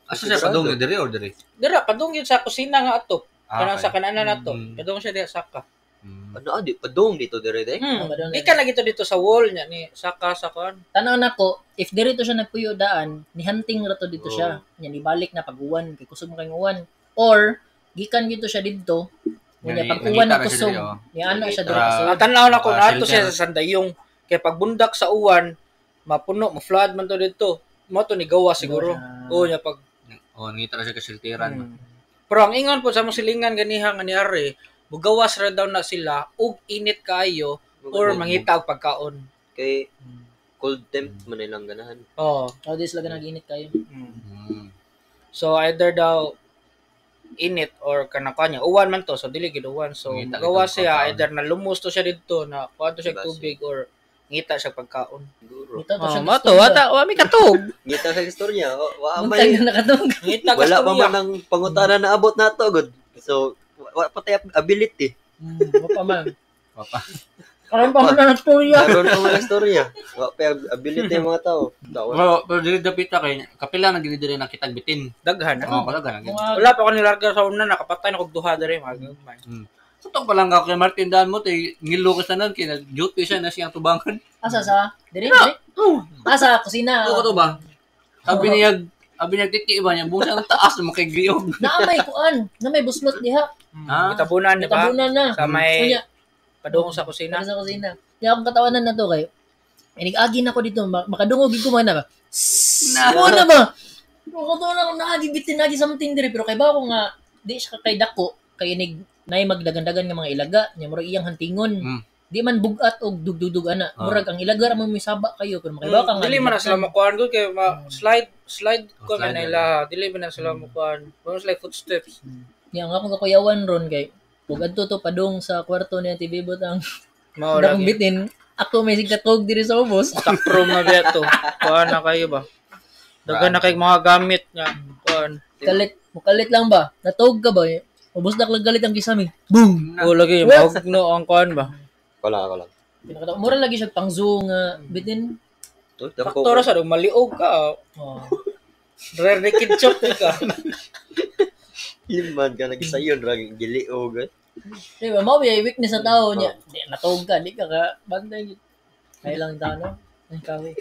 Asa siya padung diri or diri? Dira padung gyud sa kusina nga atop. Kanang sa kananan nato. Padung siya diha saka. Ano di padung dito diri day? Ika na gito dito sa wall niya ni saka sa kon. Tanaw nako, if diri to siya nagpuyo daan, ni hunting ra to dito siya. Nya ni balik na pag-uwan kay kusog mo kay uwan. Or gikan gito siya dito. Nya pag-uwan na kusog. Ni ana siya diri kusog. Tanaw na ko nato siya sa sandayong kay pagbundak sa uwan, mapuno, ma-flood man to dito. Mo to ni gawa siguro. Nya pag ngita ra siya kasiltiran. Pero ang ingon po sa mga silingan ganiha nga niari, mugawas ra daw na sila ug init kaayo or mangita og pagkaon. Kay cold temp man nilang ganahan. Dis lang nag-init kayo. So either daw init or kanang niya uwan man to so dili gid uwan so gawa siya either na lumos to siya didto na kuha to siya tubig or ngita siya pagkaon Siguro. Ito to siya. Mato, wa mi katog. Ngita sa istorya. Muntag na nakatog. ngita Wala pa kastorya man ang pangutana na abot nato good. So wala pa tayo ability. Wa pa man. Papa. Karon pa man na storya. Karon pa man ang istorya. Wala pa ability ng mga tao. Pero dili dapita kay kapila na gid diri nakitag bitin. daghan Wala gid. wala pa ko nilarga sa una nakapatay na kog duha diri mga Sutong pa lang ako kay Martin daan mo tay ngilo ka sanan kay nag-duty siya na siyang tubangan. Asa sa? Diri? Asa kusina. Ako to ba? Sabi niya titi ba niya busa ang taas mo kay griyog. Naamay kuan, na may buslot diha. Gitabunan di ba Tabunan na. sa may Kunya, padung sa kusina sa kusina. Kaya akong katawanan na to kay inig-agi na ko dito, makadungog gid ko man na ba. Ano na ba? Makatuwa na naagibitin nagi something dire pero kay ba ko nga di siya kay dako kay inig nay magdagan-dagan nga mga ilaga nya murag iyang hantingon. Di man bugat og dugdugdug ana. Murag ang ilaga ra mo misaba kayo pero makaibaw ka nga. dili man na sila makuan ko kay slide ko man nila dili man na sila makuan most like footsteps Nya nga akong kakuyawan ron kay ug adto to padung sa kwarto niya TV butang. mao Dakong lagi bitin. Ako may sigkatog diri sa ubos. takrom na beto kuan na kayo ba dagan na kay mga gamit nya kuan Mukalit lang ba? Natog ka ba? Ubos na galit ang kisami. Boom! o lagi magno ang kuan ba Ako lang. Pinakita mura lagi siya pang zoo nga bitin. faktor sa dong maliog ka Oh. rare naked chop ka Liman ka nagisayon raging giliog. Di ba, mao yung weakness sa tao niya. Di, natog ka, di ka bantay. Kaya lang tao, no? Ay, kawi.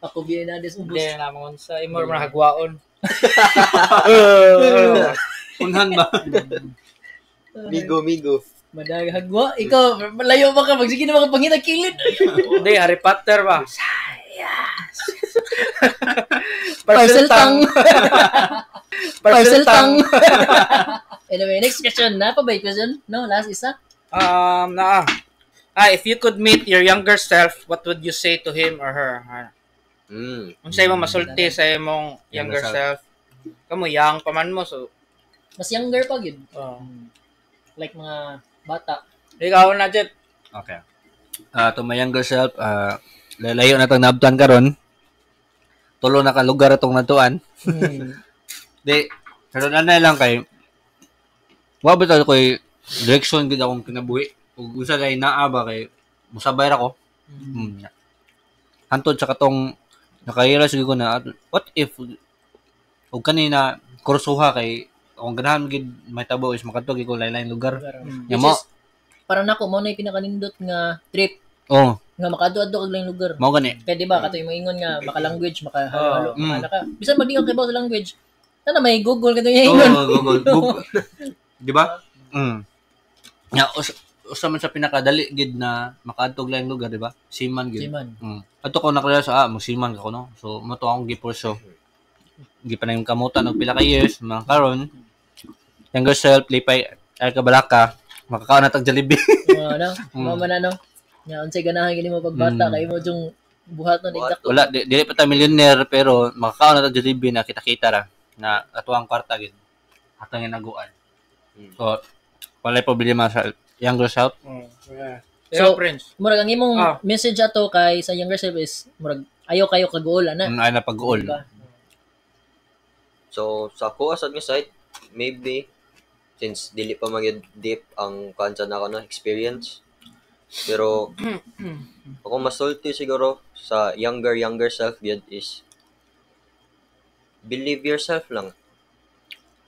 Ako biya na des ubos. hindi na mo sa imor man hagwaon Unhan ba? Migo. Madag hagwa. Ikaw, malayo ba ka? Magsige na mga pangina kilid. hindi Harry Potter ba Parcel tang. Parcel tang. Anyway, next question. Na pa ba yung question? No, last isa. if you could meet your younger self, what would you say to him or her? Unsay mo masulti sa imong younger self? Kamo young pa man mo so Mas younger pa yun. Like mga bata. ikaw na jet. Okay. To my younger self, lalayo na tong nabtan karon. Tulo na ka lugar atong natuan. Di, pero nanay lang kay wa bitaw koy direction gid akong kinabuhi. Ug usa kay naa ba kay musabay ra ko. Hantod sa katong nakahira siguro ko na what if ug kanina kursuha kay kung ganahan gid may tabo is makadtog ko lain-lain lugar. Nya mo para nako mo na yung pinakanindot nga trip oh, nga makaadto-adto kag laing lugar. mao gani. Kaya di ba katoy mo ingon nga maka-language, maka-halo, maka bisan magdi ka sa language. Sana may Google kato yung ingon. Google. Di ba? Ya, usa man sa pinakadali gid na makaadtog laing lugar, di ba? Siman gid. Siman. Ato ko nakilala sa magsiman ka ko no. So mo to akong gipurso. Gipa na yung kamutan og pila ka years, mga karon. Younger self, lipay ay kabalaka, makakaon na tag Jollibee. Ano? Mama na no. Nya unsay ganahan gini mo pagbata kay mo jung buhaton igdak. Wala dili pa ta millionaire pero makakaon na tag Jollibee na kita-kita ra na atuang kwarta gid. Atong ginaguan. So walay problema sa younger self. So, Prince. murag ang imong message ato kay sa younger self is murag ayo kayo kagool ana. Ay na pag-goal. So sa ako asad nga side, maybe since dili pa magyud deep ang kansa na ako na experience. Pero ako masulti siguro sa younger self yun is believe yourself lang.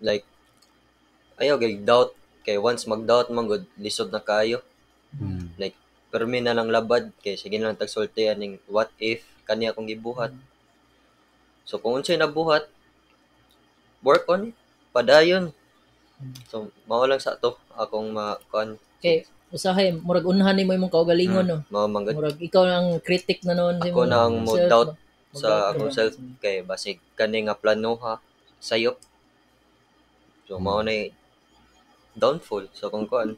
Like ayaw gay doubt kay once mag-doubt man good lisod na kayo. Like permi na lang labad kay sige na lang tagsulti aning what if kani akong gibuhat. So kung unsay nabuhat work on it. Padayon. So, mao lang sa to akong makuan. Okay, usahay murag unhan nimo imong kaugalingon no. Mao manggod. Murag ikaw ang critic na noon Ako na ang mo doubt sa akong self kay basig kani nga planoha sayop. So mao na downfall sa akong kuan.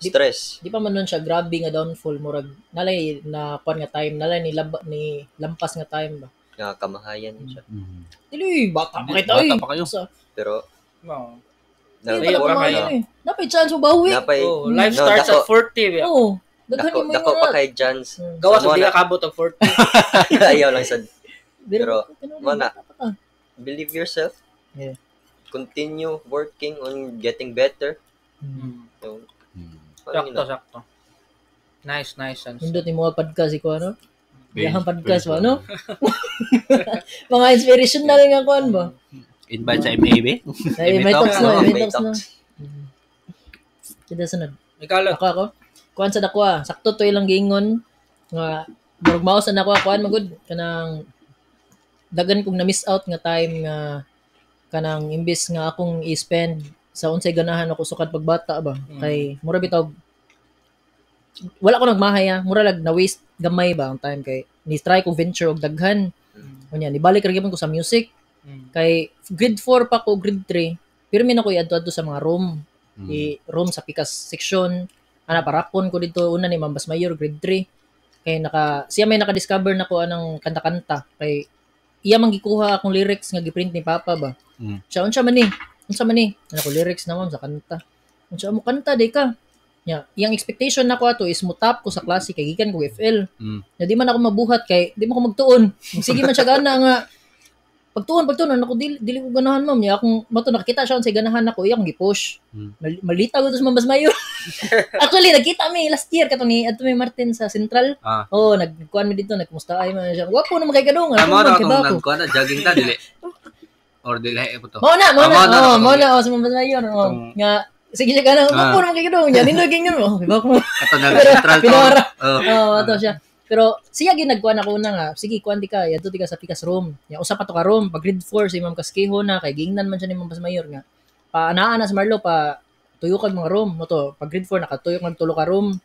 Stress. Di pa man nun siya grabe nga downfall murag nalay na kuan nga time nalay ni lampas nga time ba. nga kamahayan siya. Dili bata pa kita Bata pa kayo. Pero No. Napay chance mo bawi. Life starts at 40. Oo. Daghan mo Dako pa kay Jans. Gawa sa di akabot og 40. Ayaw lang sad. Pero mana believe yourself. Yeah. Continue working on getting better. So, Sakto. Nice. Pindot ni mga podcast ko ano? Biyahang podcast ba, no? Mga inspirational nga kuan ba? Invite sa MAB? May talks na. Kita sunod. Ikala. Ako. Kuan sa dakwa. Sakto to ilang giingon nga murag mouse na ako kuan magud kanang dagan kong na miss out nga time nga kanang imbis nga akong i-spend sa unsay ganahan ako sukad pagbata ba. Kay mura bitaw wala ko nagmahaya, mura lag na waste gamay ba ang time kay ni try kong venture og daghan. Unya ni balik ra gyapon ko sa music. Kay grade 4 pa ko, grade 3. Pero min ako iadto sa mga room. Room sa pikas section. Ana parapon ko dito una ni Mambas Mayor grade 3. Kay siya may naka-discover nako anang kanta-kanta. Kay iya man gikuha akong lyrics nga giprint ni Papa ba. Siya unsa man ni? Ano ko lyrics na ma'am sa kanta. Unsa mo kanta day ka? Nya, yang expectation nako ato is mutap ko sa klase kay gikan ko FL. Na di man ako mabuhat kay di mo ko magtuon. Sige man siya gana nga pagtuon ako dili ko ganahan ma'am nya akong mato nakita siya unsay ganahan nako iya akong gi-push. Malita ko to sa Mambas Mayor. Actually nakita mi last year kato ni Martin sa Central. Nagkuan mi dito nagkumusta ay man siya. Wapo na magay kadung. Amo na kung nagkuan na jogging ta dili. Or dili po to. Mo na sa Mambas Mayor. Nga sige siya ganang wapo na magay kadung. Nya nindog gyud mo. Diba ko. Kato na Central to. Ato siya. Pero siya ginagkuan ako na nga, sige kuan di ka, yadto ti ka sa pikas room. Ya usa pa to ka room, pag grade 4 si Ma'am Kaskeho na kay gingnan man siya ni Mambas Mayor nga. Anaa na sa Marlo pa tuyo kag mga room mo to. Pag grade 4 nakatuyo kag tulo ka room.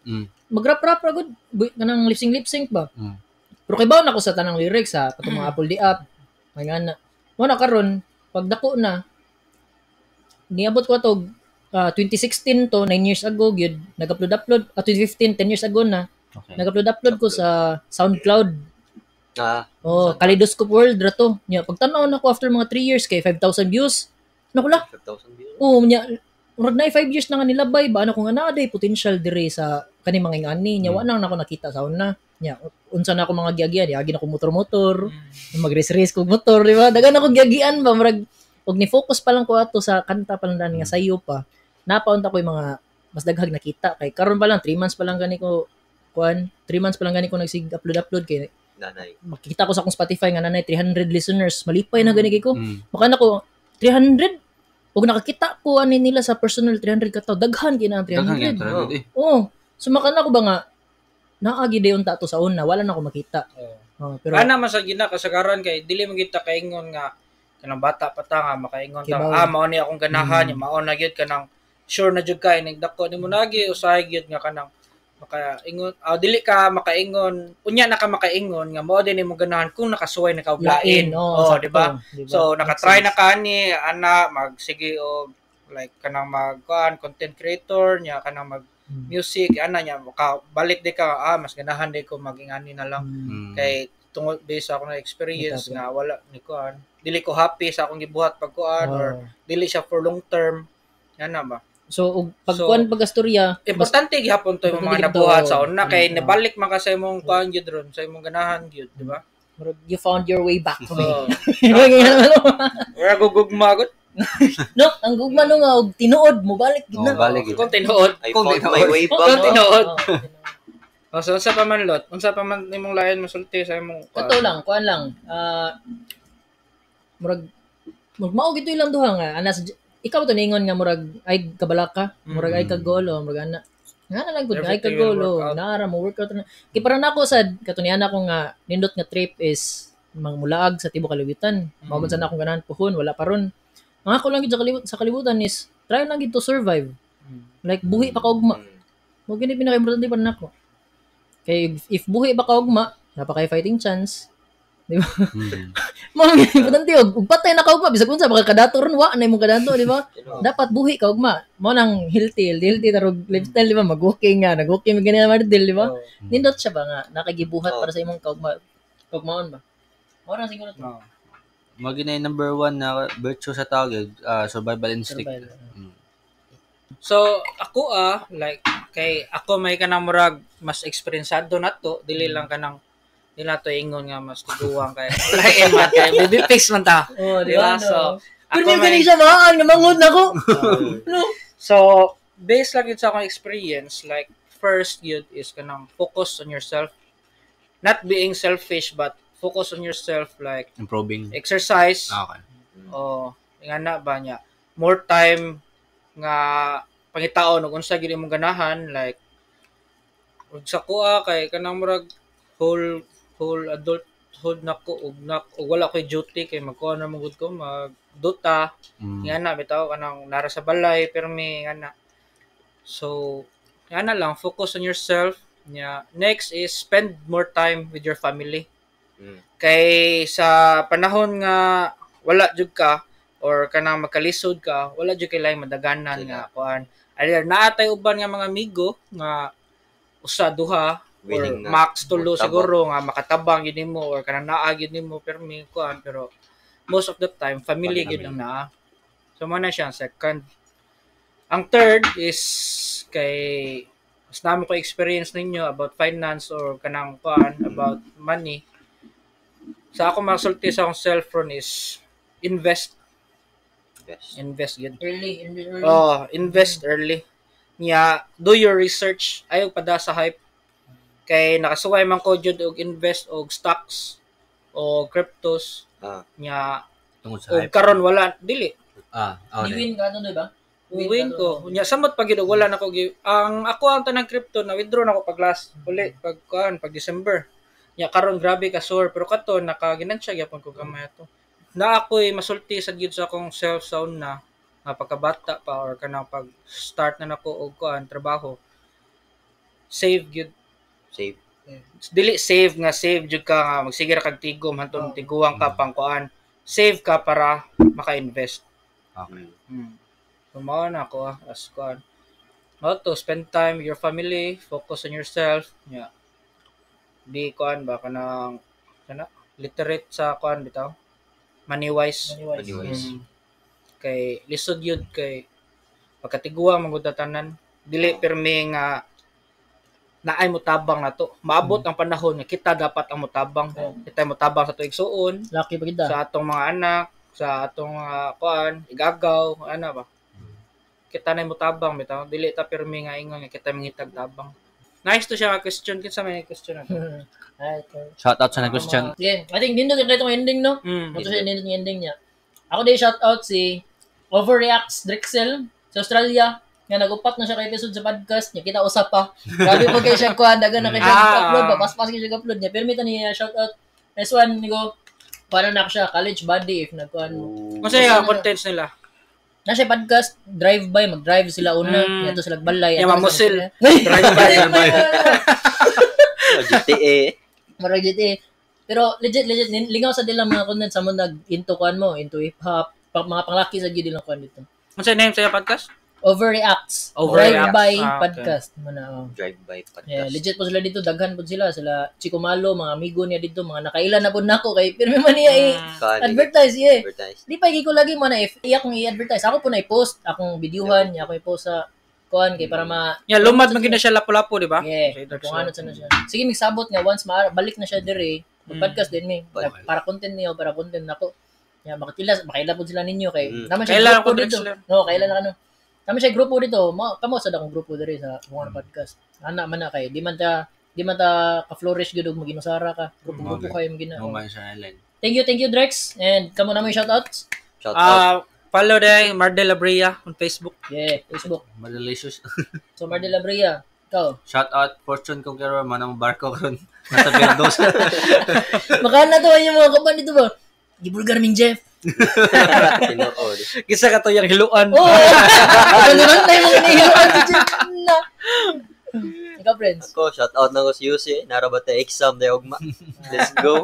Mag-rap ra gud kanang lip sync ba. Pero kay baon ako sa tanang lyrics ha, katong mga Apple di up. May nga na. Mo na karon pag dako na niabot ko to 2016 to 9 years ago gyud nag-upload 2015 10 years ago na. Okay. Nag-upload ko sa SoundCloud. Kaleidoscope World ra to. Nya pagtan-aw nako after mga 3 years kay 5,000 views. Nakula. 5,000 views. Nya murag na 5 years na nga nilabay ba ano kung ana day potential dire sa kani mga ingani nya wa nang nako nakita sa una. Nya unsa na ako mga giagian, agi na ko motor-motor, mag-race kog motor, di ba? Dagan ako giagian ba murag og ni focus pa lang ko ato sa kanta pa lang nga sayo pa. Napaunta ko yung mga mas daghag nakita kay karon pa lang 3 months pa lang gani ko 3 months pa lang gani ko nagsig-upload kay nanay. Makikita ko sa akong Spotify nga nanay 300 listeners. Malipay na gani ko. Maka na ko 300 ug nakakita ko ani nila sa personal 300 ka tawo. Daghan gina ang 300. So maka na ko ba nga naagi dayon ta to sa una, wala na ko makita. Pero ana man sa gina kasagaran kay dili man kita kaingon nga kanang bata pa ta nga makaingon ta mao ni akong ganahan, mao na gyud kanang sure na jud kay nagdako nimo nagi usahay gyud nga kanang makaingon dili ka makaingon unya na ka makaingon nga mao din imong ganahan kung nakasuway na ka og lain di ba so nakatry na ka ni ana magsige og like kanang magkuan content creator nya kanang mag music ana nya balik di ka mas ganahan di ko magingani na lang kay tungod based ako na experience nga wala ni kuan dili ko happy sa akong gibuhat pagkuan or dili siya for long term ana ba. So pagkuan pagastorya importante gihapon to yung mga nabuhat sa una kay nabalik man ka sa imong kuan gyud ron sa imong ganahan gyud di ba you found your way back to me. Wala gugugma gud no ang gugma no nga og tinuod mo balik gid na kung tinuod may way back kung tinuod so unsa pa man lot unsa pa man imong lain masulti sa imong kato lang kuan lang murag mao gid ilang duha nga ana ikaw to ningon nga murag ay kabalaka murag ay kagolo murag ana nga lang gud ay kagolo nara mo workout na kay para nako sad katunian ako nga nindot nga trip is mangmulaag sa tibuok kalibutan mao man sa akong ganahan puhon wala pa ron ang ako lang gid sa kalibutan is try lang gid to survive like buhi pa ka ugma mo gini pinaka-importante pa nako kay if buhi pa ka ugma napakay fighting chance. Di ba? Mga importante og patay na ka ugma bisag unsa baka kadato ron wa na imong kadato, di ba? Dapat buhi ka ugma. Mo nang healthy tarog lifestyle di ba mag-walking nga, nag-walking gani na Mardel, di ba? Nindot siya ba nga nakagibuhat para sa imong kaugma. Kaugmaon ba? Ora siguro to. No. Maginay number 1 na virtue sa tawag, survival instinct. So ako like kay ako may kanang murag mas eksperyensado nato dili lang kanang nila to ingon nga mas tiguang kay lain man kay baby face man ta. Oh, di ba? So pero may kani siya maan nga mangod nako. No. So based lang yun sa akong experience, like first yun is kanang focus on yourself, not being selfish but focus on yourself, like improving exercise. Okay. Nga na ba niya more time nga pangitaon ug unsa gyud imong ganahan, like ug sa kuha kay kanang murag whole adulthood nako ug wala koy duty kay magkuha na mugod ko magduta. Nga na bitaw kanang nara sa balay permi nga na. So nga na lang focus on yourself. Next is spend more time with your family. Kay sa panahon nga wala jud ka or kanang makalisod ka, wala jud kay lain madaganan nga kuan. Either naatay uban nga mga amigo nga usa duha or max tulo siguro nga makatabang yun nimo or kanang naa gyud nimo permi kuan, pero most of the time family gyud ang naa. So mo na siya second. Ang third is kay mas nami ko experience ninyo about finance or kanang kuan about money. Sa ako masulti sa akong cellphone is invest good. Early. Invest early. Do your research. Ayaw pada sa hype. Kay nakasuway man ko jud og invest og stocks o cryptos. Tungod sa hype. Karon wala dili. Win ka ano ba? Win ko. Samot pag gid wala nako ang ako ang tanang crypto na withdraw nako pag last uli pag December. Karon grabe ka sure pero kato nakaginansya gyapon ko gamay ato. Na ako'y masulti sa gyud sa akong self sound na pagkabata pa or kanang pag start na nako og kuan trabaho. Save gyud. Dili save jud ka nga magsige ra kag tigom hantud tiguang ka pang kuan. Save ka para maka-invest. Okay. Mao na ako as kuan. To spend time with your family, focus on yourself. Di kuan ba kanang literate sa kuan bitaw money wise. Kay lisod yun kay pagkatigwa magud tanan dili permi nga naay mo tabang nato maabot ang panahon nga kita dapat ang motabang kita motabang sa tuig suon lucky pa kita sa atong mga anak sa atong kuan igagaw ana ba kita na motabang bitaw dili ta permi nga ingon nga kita mangitag tabang. Nice to siya question. Kinsa may question na to? Shout out sa question. Yeah, I think dito kita itong ending, no? Ito siya yung ending niya. Ako din shout out si Overreacts Drexel sa Australia. Nga nag-upat na siya kay episode sa podcast niya. Kita usap pa. Grabe po kayo siya kuhan. Dagan na kayo siya upload ba? Pas-pas kayo siya upload niya. Pero may niya shout out. Next one, nigo. Paano na siya? College buddy if nagkuhan mo. Masaya contents nila. Na siya podcast, drive-by, mag-drive sila una, yato sila balay. Mamusil. Drive-by. GTA. Marag GTA. Pero legit, lingaw sa dilang mga content sa mo nag-into kuan mo, into hip-hop, mga panglaki sa gid dilang kuan dito. Ano sa name sa podcast? Overreacts. Drive-by podcast. Drive-by podcast. Yeah, legit po sila dito, daghan po sila Chico Malo, mga amigo niya dito, mga nakailan na po nako kay pero man niya advertise Di pa ko lagi mo na if iya kong i-advertise. Ako po na i-post akong videohan, ako i-post sa kuan kay para lumad man gid na siya lapu-lapu, di ba? Yeah. Kung ano sa na siya. Sige, migsabot nga once balik na siya dire, podcast din mi. Para content niyo, para content nako. Yeah, makailan po sila ninyo kay naman siya grupo dito. No, kailan na kami siya grupo dito. Kamo sa akong grupo diri sa mga podcast. Ana man na kay di man ta ka-flourish gud og maginusara ka. Grupo kayo magina. No man siya island. Thank you Drex and kamo na may shout outs. Shout out. Follow day Mardel Abria on Facebook. Yeah, Facebook. Madelicious. So Mardel Abria, ikaw. Shout out Fortune kung kero manang barko karon. Nasa Berdos. Makana to yung mga kaban dito ba? Gibulgar ming Jeff. Kisa ka to yung hiluan. Ano man tayo mga hiluan si Jeff na. Ikaw, friends. Ako, shout out na ko si Yusi. Narabat na exam na ugma. Let's go.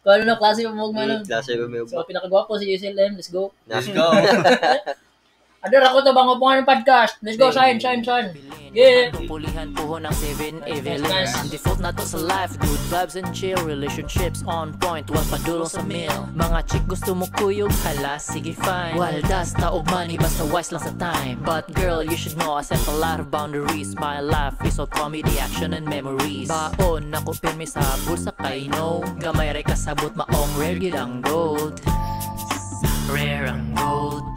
Kung ano na, klase pa mo ugma. Klase pa mo ugma. So, pinakagwapo si UCLM. Let's go. Let's go. Adar ako to bang upungan ng podcast. Let's go, shine. Yeah. Pulihan puho ng 7 evelyn. Ang default na to sa life, good vibes and chill. Relationships on point, wal padulong sa meal. Mga chick gusto mo kuyog, hala, sige fine. Waldas, taog money, basta wise lang sa time. But girl, you should know, I set a lot of boundaries. My life is all comedy, action, and memories. Baon, ako pirmi sa bulsa kay no. Gamay ray kasabot, maong rare gid ang gold. Rare ang gold.